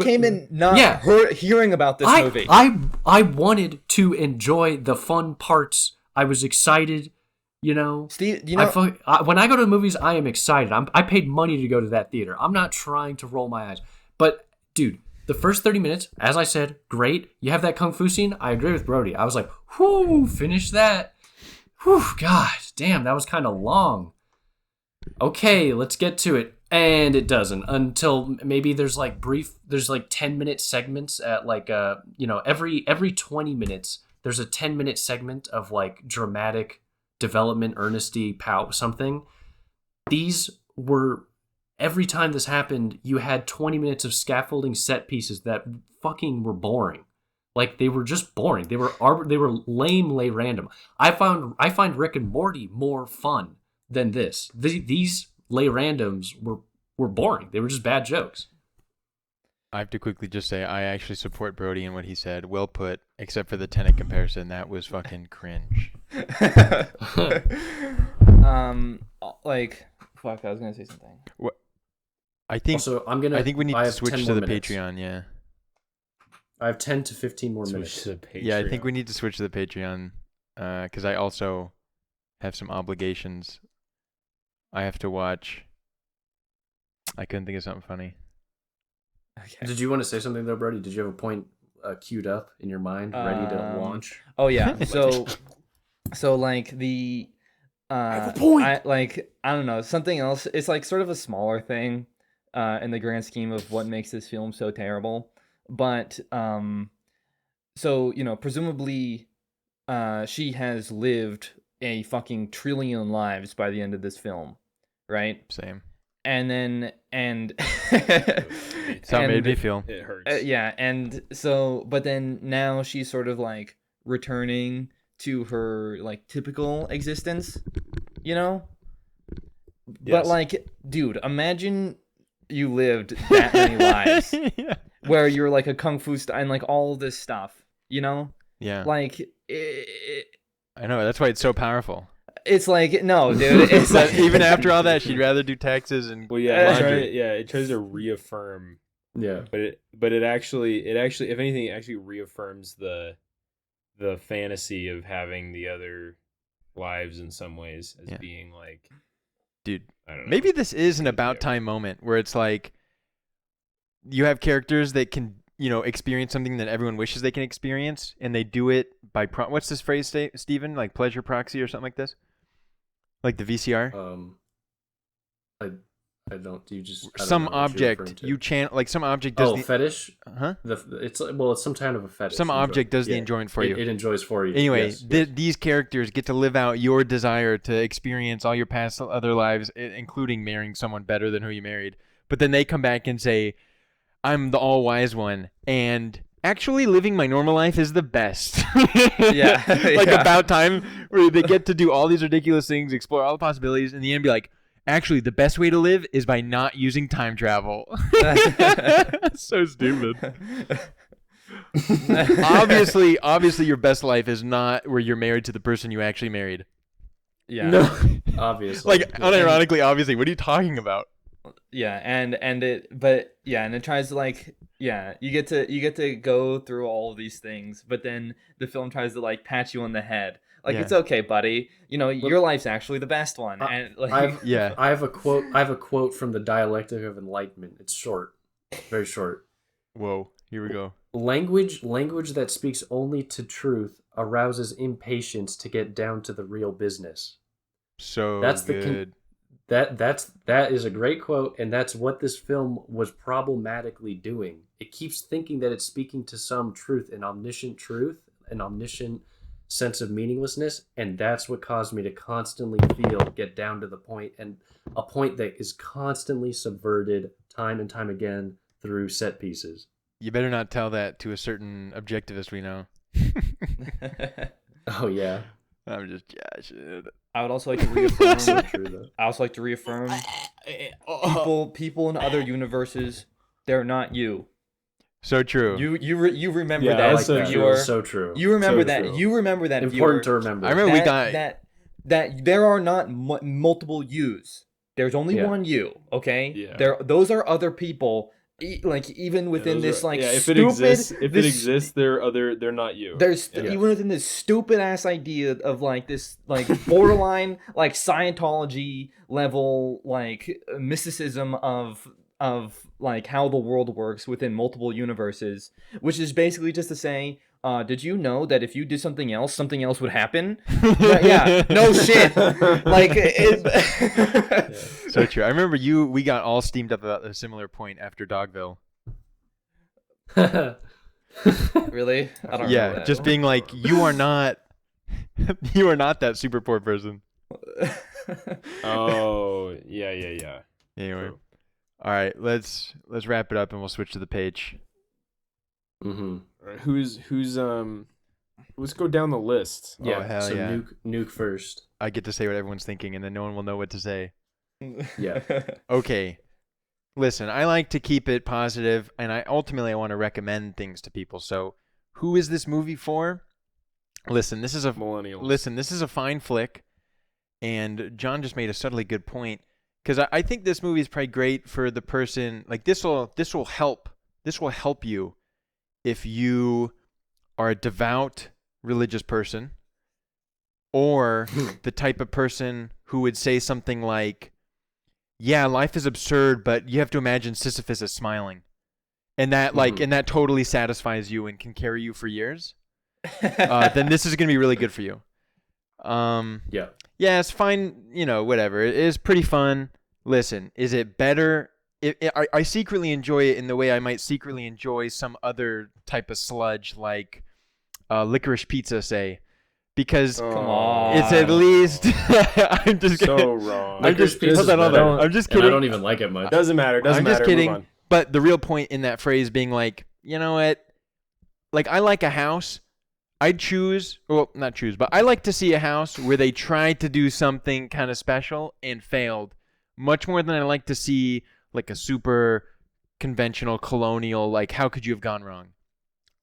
came in not hearing about this movie. I wanted to enjoy the fun parts. I was excited, you know. Steve, you know, when I go to the movies, I am excited. I paid money to go to that theater. I'm not trying to roll my eyes. But dude, the first 30 minutes, as I said, great. You have that kung fu scene. I agree with Brody. I was like, whoo, finish that. Whew, God damn, that was kind of long. Okay, let's get to it. And it doesn't, until maybe there's like 10-minute segments at like every 20 minutes there's a 10-minute segment of like dramatic development, earnesty, something. These were, every time this happened, you had 20 minutes of scaffolding set pieces that fucking were boring. Like, they were just boring. They were lame, random. I find Rick and Morty more fun than this. These lay randoms were boring. They were just bad jokes. I have to quickly just say I actually support Brody in what he said. Well put, except for the Tenet comparison. That was fucking cringe. Like, fuck, I was gonna say something. What? I think we need to switch to the Patreon. Yeah. I have 10 to 15 more minutes. Yeah, I think we need to switch to the Patreon because I also have some obligations. I have to watch. I couldn't think of something funny. Okay. Did you want to say something though, Brody? Did you have a point queued up in your mind, ready to launch? Oh yeah. So like the I have a point. I don't know, something else. It's like sort of a smaller thing in the grand scheme of what makes this film so terrible. but so presumably she has lived a fucking trillion lives by the end of this film, right? Same. And then That's how it made me feel. It hurts. yeah, and so but then now she's sort of like returning to her like typical existence, Yes. But like, dude, imagine you lived that many lives Yeah. where you're like a kung fu and like all this stuff, Yeah. like I know, that's why it's so powerful. it's like, no, dude, it's But like, even after all that, she'd rather do taxes and Well, yeah, laundry. it tries to reaffirm, Yeah. but it actually, if anything, it actually reaffirms the fantasy of having the other lives in some ways as being like, dude, I don't know. maybe this is an about time moment where it's like you have characters that can, experience something that everyone wishes they can experience, and they do it by what's this phrase, Steven? Like pleasure proxy or something like this? Like the VCR? I don't. You just I don't some know what you're object referring to. you channel, like some object does the fetish. huh? It's some kind of a fetish. Some object does the Yeah. enjoyment for you. It enjoys for you. Anyway, Yes. these characters get to live out your desire to experience all your past other lives, including marrying someone better than who you married. But then they come back and say, I'm the all-wise one, and actually living my normal life is the best. Yeah. Like Yeah. about time, where they get to do all these ridiculous things, explore all the possibilities, and in the end be like, actually, the best way to live is by not using time travel. So stupid. Obviously, your best life is not where you're married to the person you actually married. Yeah. No. Obviously. Like, unironically, obviously. What are you talking about? Yeah, and it tries to like, yeah, you get to go through all of these things, but then the film tries to like pat you on the head. Like, Yeah. it's okay, buddy. Your life's actually the best one. And like, I have a quote from the Dialectic of Enlightenment. It's short. Very short. Whoa, here we go. Language that speaks only to truth arouses impatience to get down to the real business. So That's the good. that is a great quote, and that's what this film was problematically doing. It keeps thinking that it's speaking to some truth, an omniscient sense of meaninglessness, and that's what caused me to constantly get down to the point, and a point that is constantly subverted time and time again through set pieces. You better not tell that to a certain objectivist we know. Oh yeah. I'm just joshing. I would also like to reaffirm. So true though. I also like to reaffirm people in other universes, they're not you. So true. You remember Yeah, that that's so viewer. true. So true. You remember So that. true. You remember that Important to viewer. remember. I remember we got that there are not multiple yous. There's only one you. Okay. Yeah. Those are other people. Like even within this like if stupid, it exists, they're not you. There's even within this stupid ass idea of like this like borderline like Scientology level like mysticism of like how the world works within multiple universes, which is basically just to say, did you know that if you did something else would happen? Yeah, no shit. Like So true. I remember we got all steamed up about a similar point after Dogville. Really? I don't Yeah, remember that. just being like, you are not that super poor person. Oh, yeah. Anyway. True. All right, let's wrap it up and we'll switch to the page. Mm-hmm. All right, who's let's go down the list. Yeah. hell so yeah. nuke first. I get to say what everyone's thinking and then no one will know what to say. Yeah. Okay. Listen, I like to keep it positive, and I want to recommend things to people. So, who is this movie for? Listen, this is a fine flick, and John just made a subtly good point, because I think this movie is probably great for the person. Like this will help you if you are a devout religious person, or the type of person who would say something like, yeah, life is absurd, but you have to imagine Sisyphus is smiling. And that and that totally satisfies you and can carry you for years. Then this is going to be really good for you. Yeah. Yeah, it's fine, whatever. It is pretty fun. Listen, is it better I secretly enjoy it in the way I might secretly enjoy some other type of sludge like licorice pizza, say, because Come on. it's at least. I'm just so kidding. wrong. I'm just Licorice pizza's hold on. better, I'm just and I kidding. don't even like it much. Doesn't matter. I'm just kidding. Move on. But the real point in that phrase being like, you know what? Like, I like a house. I'd choose, well, not choose, but I like to see a house where they tried to do something kind of special and failed, much more than I like to see like a super conventional colonial, like, how could you have gone wrong?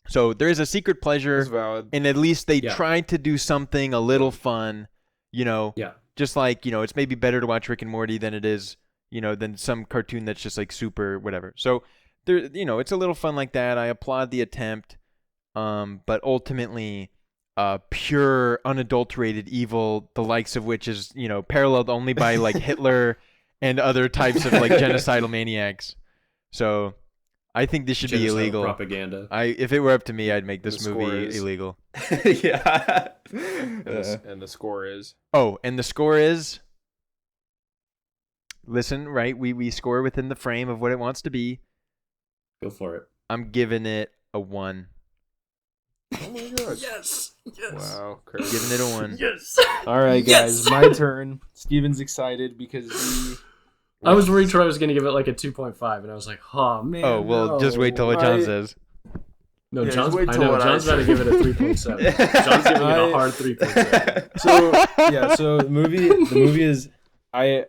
So there's a secret That's pleasure, valid. and at least they Yeah. tried to do something a little fun, Yeah. just like, it's maybe better to watch Rick and Morty than it is, than some cartoon that's just like super whatever. So there, it's a little fun like that. I applaud the attempt. But ultimately, pure, unadulterated evil, the likes of which is, paralleled only by like Hitler and other types of like genocidal maniacs. So I think this should be Genocidal illegal. propaganda. If it were up to me, I'd make this The score movie is- illegal. Yeah. And the score is. Oh, and the score is. Listen, right? We score within the frame of what it wants to be. Go for it. I'm giving it a 1. Oh my god. Yes. Wow, Chris. Giving it a 1. Yes. All right, guys, Yes! my turn. Steven's excited because I was worried Troy was gonna give it like a 2.5, and I was like, oh man. Oh, well, no. just wait till what John I- says. No, Yeah, John's. just wait I till know what I John's about to say. give it a 3.7. John's giving it a hard 3.7. So the movie is I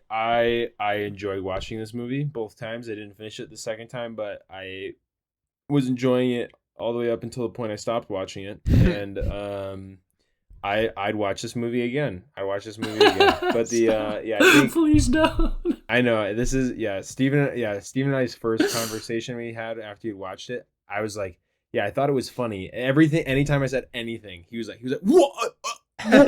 enjoyed watching this movie both times. I didn't finish it the second time, but I was enjoying it all the way up until the point I stopped watching it. And I'd watch this movie again. But I think Please don't. I know this is Steven and I's first conversation we had after you watched it. I was like, yeah, I thought it was funny. Anytime I said anything, he was like, what? No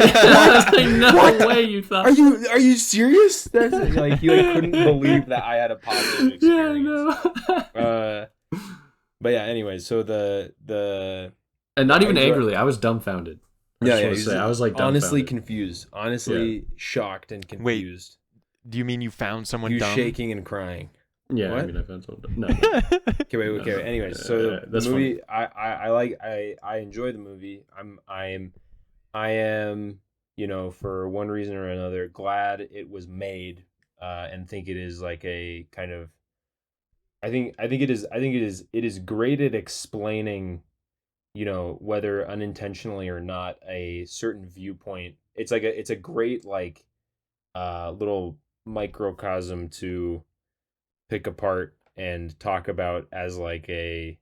way you thought. Are you serious? That's like he couldn't believe that I had a positive experience. Yeah, I know. But yeah, anyway, so the And not even I enjoy- angrily. I was dumbfounded. I was like honestly dumbfounded. confused, honestly shocked and confused. Do you mean you found someone He was dumb? shaking and crying. Yeah, What? I mean, I found something. No. Okay, wait. No. Anyways, so the That's movie, I enjoy the movie. I am, for one reason or another, glad it was made, and think it is like a kind of. I think it is great at explaining, whether unintentionally or not, a certain viewpoint. It's a great like, little microcosm to pick apart and talk about as like a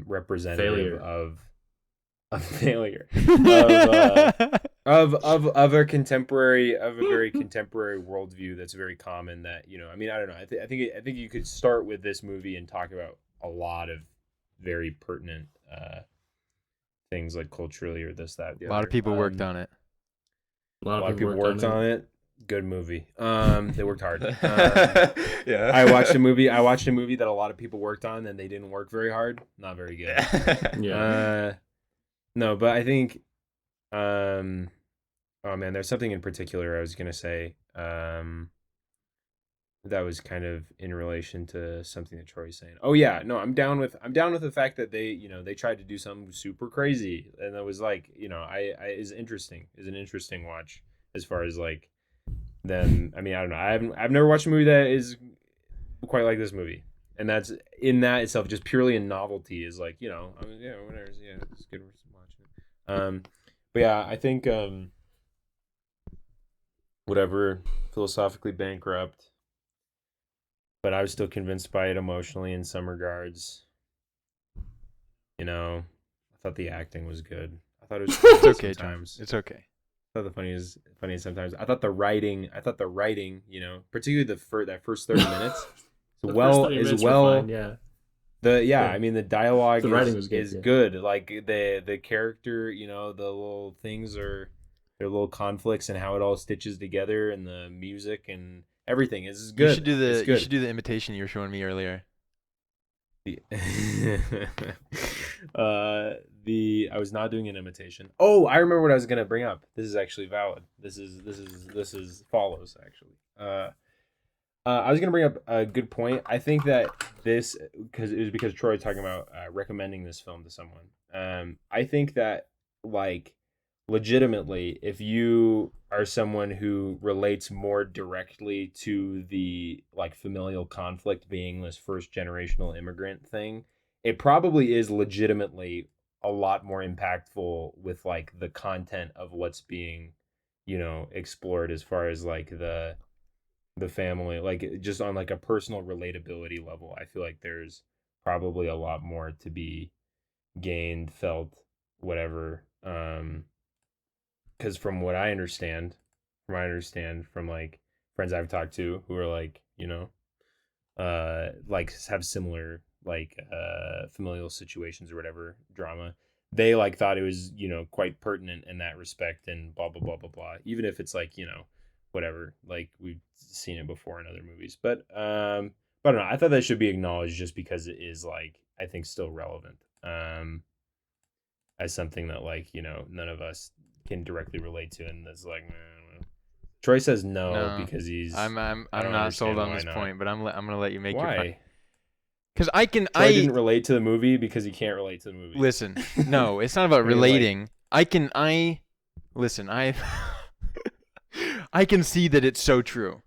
representative of failure of a very contemporary worldview that's very common. That I don't know. I think you could start with this movie and talk about a lot of very pertinent things like culturally or this that. A lot of people worked on it. A A lot of people worked on it. Good movie. They worked hard. Yeah. I watched a movie that a lot of people worked on and they didn't work very hard. Not very good. Yeah. No, but I think oh man, there's something in particular I was gonna say that was kind of in relation to something that Troy's saying. Oh yeah, no, I'm down with the fact that they they tried to do something super crazy, and it was like is an interesting watch as far as like them. I don't know. I've never watched a movie that is quite like this movie, and that's in that itself just purely a novelty is like whatever. Yeah, it's good watching it. But yeah, I think whatever, philosophically bankrupt, but I was still convinced by it emotionally in some regards. I thought the acting was good. I thought it was It's okay, John. sometimes. It's okay. I thought the funny is sometimes. I thought the writing, particularly that first 30 minutes, The first 30 minutes were fine, yeah. the dialogue The writing was good, is yeah. good. Like the character, the little things their little conflicts and how it all stitches together, and the music and everything is good. You should do It's the good. imitation you were showing me earlier. I was not doing an imitation. Oh, I remember what I was gonna bring up. This is actually valid. This is follows actually. I was gonna bring up a good point. I think that because Troy was talking about recommending this film to someone. I think that like legitimately, if you are someone who relates more directly to the like familial conflict being this first generational immigrant thing, it probably is legitimately a lot more impactful with like the content of what's being, explored as far as like the family, like just on like a personal relatability level. I feel like there's probably a lot more to be gained, felt, whatever. Because from what I understand, from like friends I've talked to who are like, like have similar like familial situations or whatever drama, they like thought it was quite pertinent in that respect and blah blah blah blah blah. Even if it's like whatever, like we've seen it before in other movies, but I don't know. I thought that should be acknowledged just because it is like I think still relevant as something that like none of us can directly relate to, and that's like Troy says no because he's I'm not sold on this point, but I'm gonna let you make your point. Why? Because Troy didn't relate to the movie because he can't relate to the movie. Listen, no, it's not about relating. I can see that it's so true.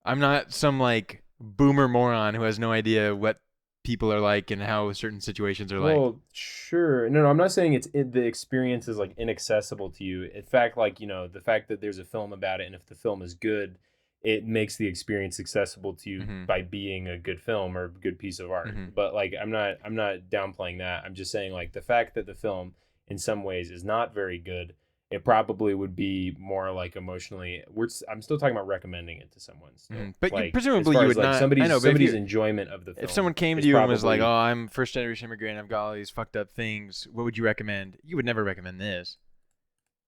I'm not some like boomer moron who has no idea what people are like and how certain situations are like. Well, sure. No, I'm not saying the experience is like inaccessible to you. In fact, like, the fact that there's a film about it, and if the film is good, it makes the experience accessible to you by being a good film or a good piece of art. But like I'm not downplaying that. I'm just saying like the fact that the film in some ways is not very good, it probably would be more like emotionally. I'm still talking about recommending it to someone. But like, presumably you would like not. Somebody's enjoyment of the film. If someone came to you and was like, "Oh, I'm first generation immigrant. I've got all these fucked up things. What would you recommend?" You would never recommend this.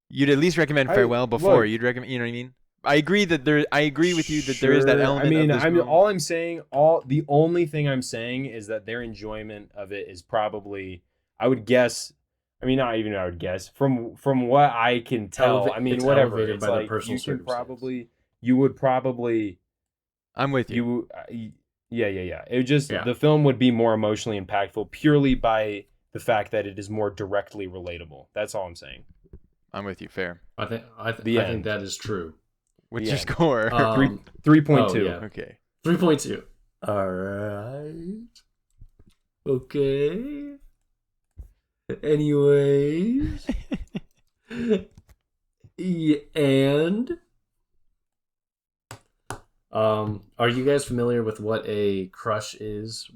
You'd at least recommend Farewell before. You'd recommend. You know what I mean? I agree with you that there is that element. I mean, all I'm saying, the only thing I'm saying is that their enjoyment of it is probably, I would guess. I mean, not even I would guess from what I can tell. I mean, whatever. It's by like you would probably. I'm with you. Yeah. It just the film would be more emotionally impactful purely by the fact that it is more directly relatable. That's all I'm saying. I'm with you. Fair. I think that is true. What's your score? 3.2. Yeah. Okay. 3.2. All right. Okay. Anyways. And are you guys familiar with what a crush is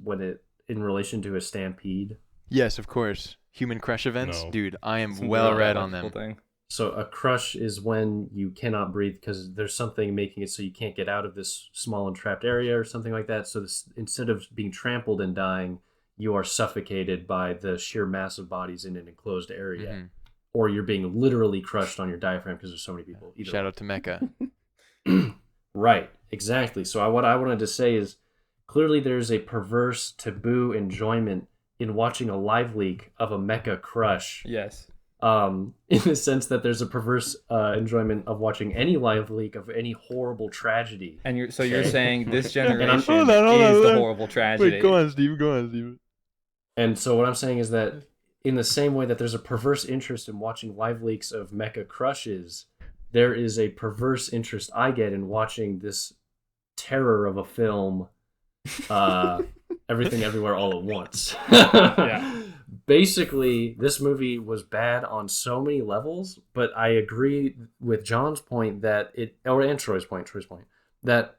in relation to a stampede? Yes, of course. Human crush events? No. Dude, I am well read on them. Thing. So a crush is when you cannot breathe because there's something making it so you can't get out of this small entrapped area or something like that. So instead of being trampled and dying, you are suffocated by the sheer mass of bodies in an enclosed area. Or you're being literally crushed on your diaphragm because there's so many people. Shout out to Mecca. Right, exactly. So what I wanted to say is clearly there's a perverse taboo enjoyment in watching a live leak of a mecha crush. Yes. In the sense that there's a perverse enjoyment of watching any live leak of any horrible tragedy. And you're saying this generation is Hold the on. horrible tragedy. Wait, go on, Steve. And so what I'm saying is that in the same way that there's a perverse interest in watching live leaks of mecha crushes, there is a perverse interest I get in watching this terror of a film, Everything Everywhere All at Once. Yeah. Basically, this movie was bad on so many levels, but I agree with John's point and Troy's point, that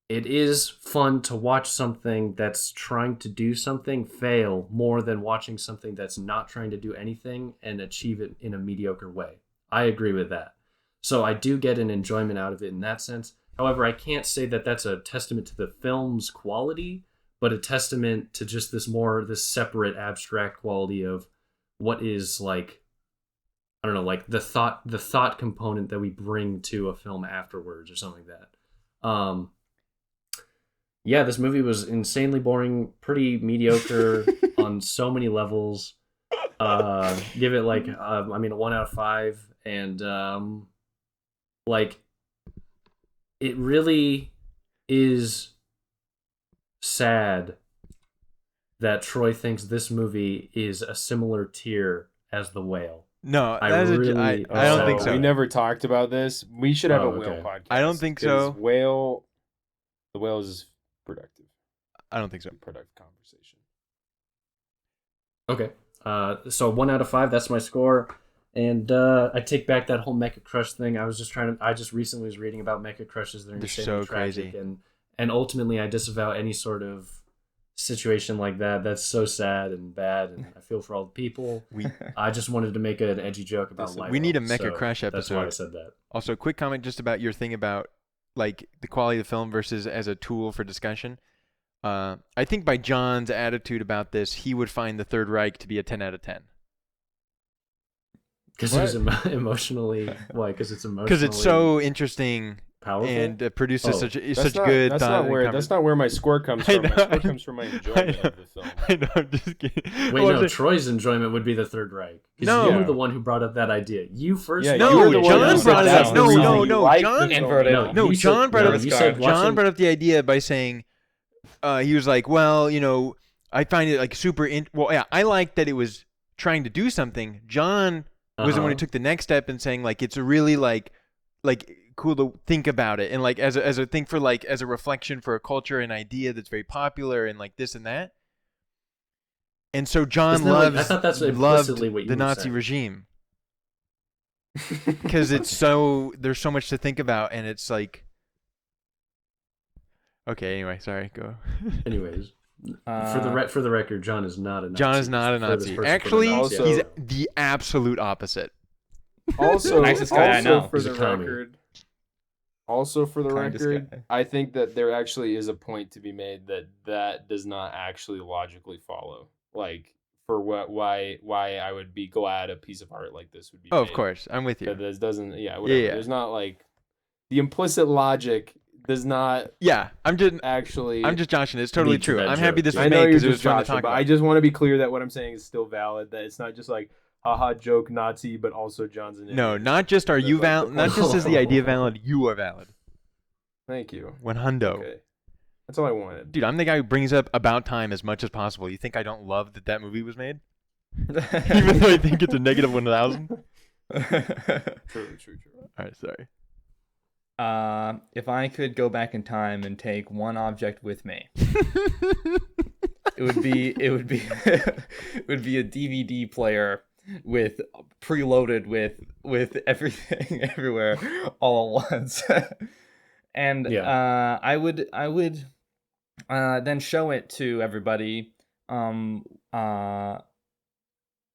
it is fun to watch something that's trying to do something fail more than watching something that's not trying to do anything and achieve it in a mediocre way. I agree with that. So I do get an enjoyment out of it in that sense. However, I can't say that that's a testament to the film's quality, but a testament to just this separate abstract quality of what is like, I don't know, like the thought component that we bring to a film afterwards or something like that. Yeah, this movie was insanely boring, pretty mediocre on so many levels. Give it like, a 1 out of 5. And like, it really is sad that Troy thinks this movie is a similar tier as The Whale. No, I I don't think so. We never talked about this. We should have a whale okay. podcast. I don't think so. The whale is productive. I don't think so. Productive conversation. Okay. So 1 out of 5, that's my score. And I take back that whole Mecha Crush thing. I just recently was reading about Mecha Crushes. They're so tragic, crazy. And ultimately I disavow any sort of situation like that. That's so sad and bad, and I feel for all the people. I just wanted to make an edgy joke about life. We need a Mecha Crush episode. That's why I said that. Also, quick comment just about your thing about like the quality of the film versus as a tool for discussion. I think by John's attitude about this, he would find The Third Reich to be a 10 out of 10. Because it was emotionally... Why? Because it's emotionally... Because it's so interesting... Powerful? And produces such not, good. That's not where my score comes from. My score comes from my enjoyment of the film. I know. I'm just kidding. Wait, no. Troy's enjoyment would be The Third Reich. No, you were the one who brought up that idea. You first. Yeah, no, John brought it up. No, John brought up. John brought up the idea by saying, he was like, well, you know, I find it like super. I like that it was trying to do something. John was the one who took the next step and saying like it's a really like cool to think about it and like as a thing for like as a reflection for a culture and idea that's very popular and like this and that. And so John loved the Nazi regime because there's so much to think about and it's like okay. Anyway, sorry. Go. Anyways. For the record, John is not a Nazi. John is not a Nazi. Actually, he's the absolute opposite. Also, nicest guy I know. For the record, I think that there actually is a point to be made that does not actually logically follow. Like for why I would be glad a piece of art like this would be. Oh, made. of course, I'm with you. That this doesn't. Yeah, whatever. Yeah. There's not like the implicit logic. Does not. Yeah, I'm just joshing. It's totally true. I'm happy this was made because it was fun to talk about. I just want to be clear that what I'm saying is still valid. That it's not just like haha joke Nazi, but also John's an idiot. No, not just are you valid. Not just is the idea valid. You are valid. Thank you. When hundo. Okay. That's all I wanted. Dude, I'm the guy who brings up About Time as much as possible. You think I don't love that movie was made? Even though I think it's a negative 1,000. True. All right, sorry. If I could go back in time and take one object with me, it would be it would be a DVD player with preloaded with everything everywhere all at once. And I would then show it to everybody,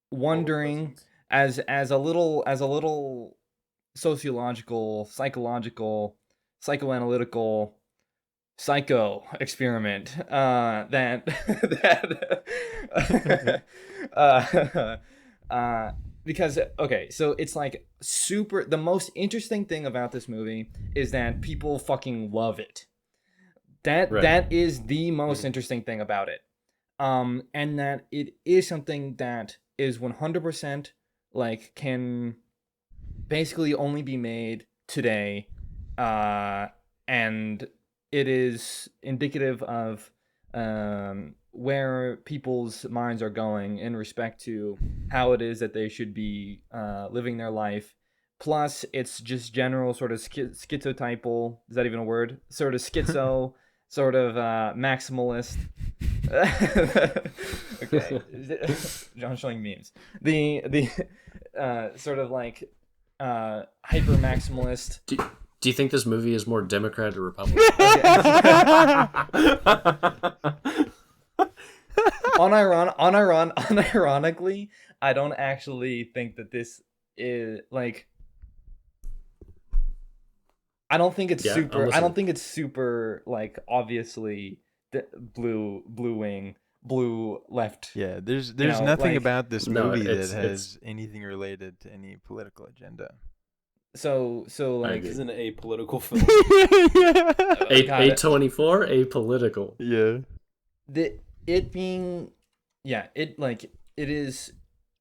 wondering as a little sociological, psychological, psychoanalytical psycho experiment because okay, so it's like super. The most interesting thing about this movie is that people fucking love it. That is the most interesting thing about it, and that it is something that is 100% like can basically only be made today, and it is indicative of where people's minds are going in respect to how it is that they should be living their life. Plus, it's just general sort of schizotypal. Is that even a word? Sort of schizo, sort of maximalist. Okay, John's showing memes. The sort of like hyper maximalist. Do you think this movie is more Democrat or Republican? Unironically, I don't actually think that this is like. I don't think it's super. I don't think it's super like obviously blue wing, blue left. Yeah, there's nothing like, about this movie that has anything related to any political agenda. So like, this isn't a political film. Yeah. A24, apolitical. Yeah. It is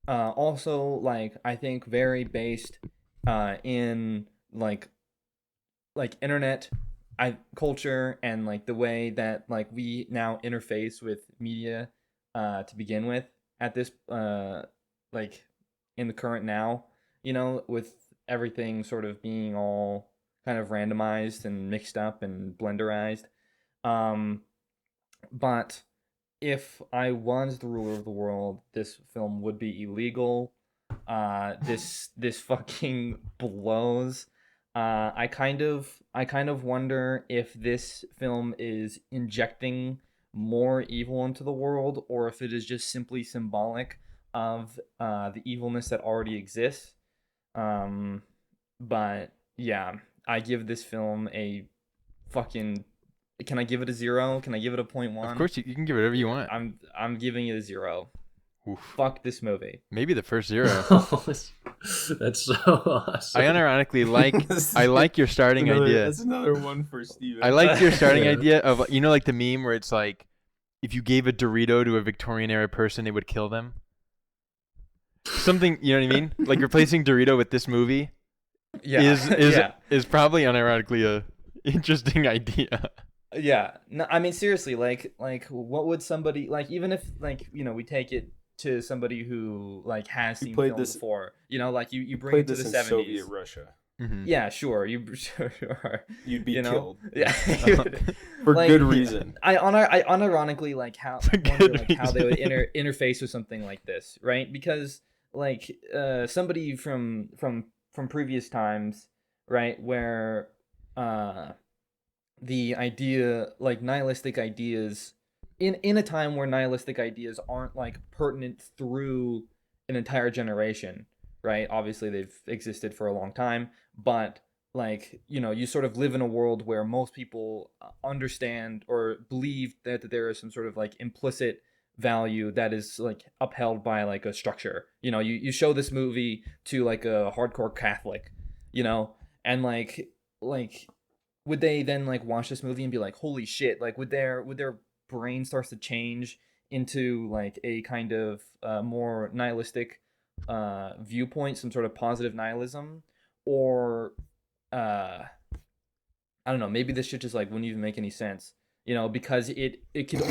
also like I think very based in like internet culture and like the way that like we now interface with media to begin with at this like in the current now, with everything sort of being all kind of randomized and mixed up and blenderized. But if I was the ruler of the world, this film would be illegal. This fucking blows. I kind of wonder if this film is injecting more evil into the world, or if it is just simply symbolic of the evilness that already exists. But yeah, I give this film a fucking. Can I give it a 0? Can I give it a 0.1? Of course, you can give it whatever you want. I'm giving it a 0. Oof. Fuck this movie. Maybe the first 0. That's so awesome. I unironically like your starting idea. That's another one for Steven. I like your starting idea of like the meme where it's like, if you gave a Dorito to a Victorian era person, it would kill them. Something, you know what I mean? Like replacing Dorito with this movie is probably unironically a interesting idea. Yeah. No, I mean seriously, like what would somebody like, even if like, we take it to somebody who like has seen film before, like you bring it to the 70s. Soviet Russia. Mm-hmm. Yeah, sure. Sure. You'd be killed. Yeah. For good reason. I unironically like how they would interface with something like this, right? Because like somebody from previous times, right, where the idea, like nihilistic ideas, in a time where nihilistic ideas aren't like pertinent through an entire generation, right? Obviously they've existed for a long time, but like, you sort of live in a world where most people understand or believe that there is some sort of like implicit value that is like upheld by like a structure. You show this movie to like a hardcore Catholic, and like would they then like watch this movie and be like, holy shit, like would their brain starts to change into like a kind of more nihilistic viewpoint, some sort of positive nihilism, or I don't know, maybe this shit just like wouldn't even make any sense, because it could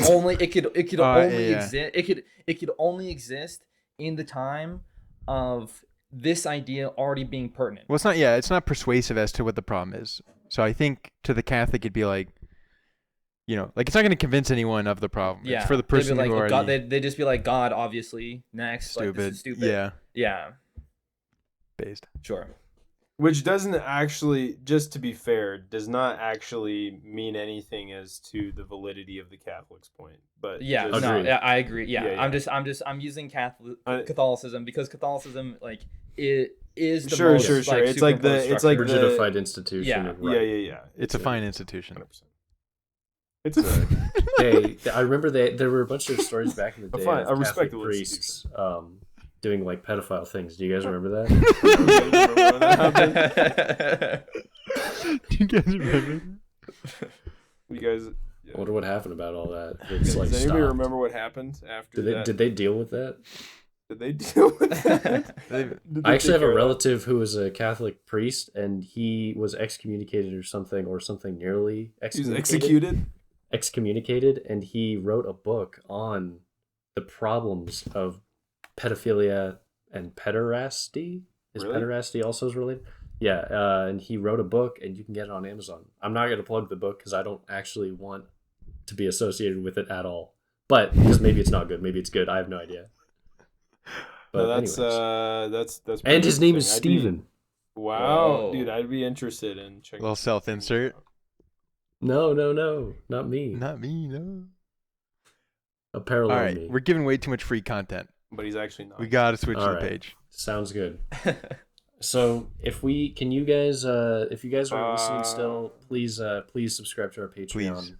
only exist in the time of this idea already being pertinent. Well, it's not persuasive as to what the problem is. So I think to the Catholic it'd be like, like it's not going to convince anyone of the problem. Yeah, it's for the person like, who already... God, they'd just be like, God, obviously. Next. Stupid. Like, this is stupid. Yeah. Based. Sure. Which doesn't actually, just to be fair, does not actually mean anything as to the validity of the Catholic's point. But I agree. Yeah. I'm using Catholicism because Catholicism like it is the most sure. Like, it's like the rigidified institution. Yeah. Yeah. It's a fine institution. 100%. It's a hey, I remember there were a bunch of stories back in the day of a Catholic priests doing like pedophile things. Do you guys remember that? Do you guys remember? You guys. Yeah. I wonder what happened about all that. Does anybody remember what happened after that? Did they deal with that? Did they deal with that? I actually have a relative who was a Catholic priest, and he was excommunicated or something nearly excommunicated, and he wrote a book on the problems of pedophilia and pederasty. Is pederasty also related? Yeah, and he wrote a book, and you can get it on Amazon. I'm not going to plug the book because I don't actually want to be associated with it at all. But because maybe it's not good, maybe it's good. I have no idea. But that's and his name is Steven. Wow, dude, I'd be interested in checking. Little self-insert. No, not me. Not me, no. A parallel. All right, me. we're giving way too much free content. But he's actually not. We gotta switch the page. Sounds good. So if you guys are listening still, please subscribe to our Patreon.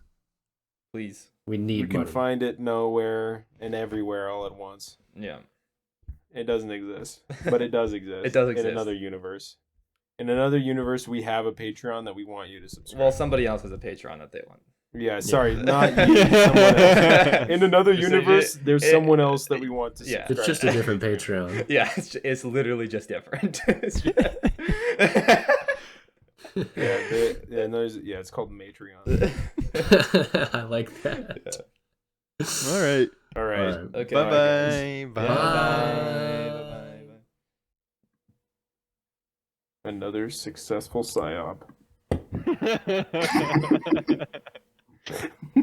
Please. We need You can find it nowhere and everywhere all at once. Yeah. It doesn't exist, but it does exist. It does exist. In another universe. In another universe, we have a Patreon that we want you to subscribe. Well, somebody else has a Patreon that they want. Yeah, sorry, not you. Someone else. In another universe, there's someone else that we want to subscribe. It's just a different Patreon. Yeah, it's literally just different. Yeah, it's called Matreon. I like that. Yeah. All right. All right. Okay. Bye-bye. Bye. Bye. Another successful psyop. Bye.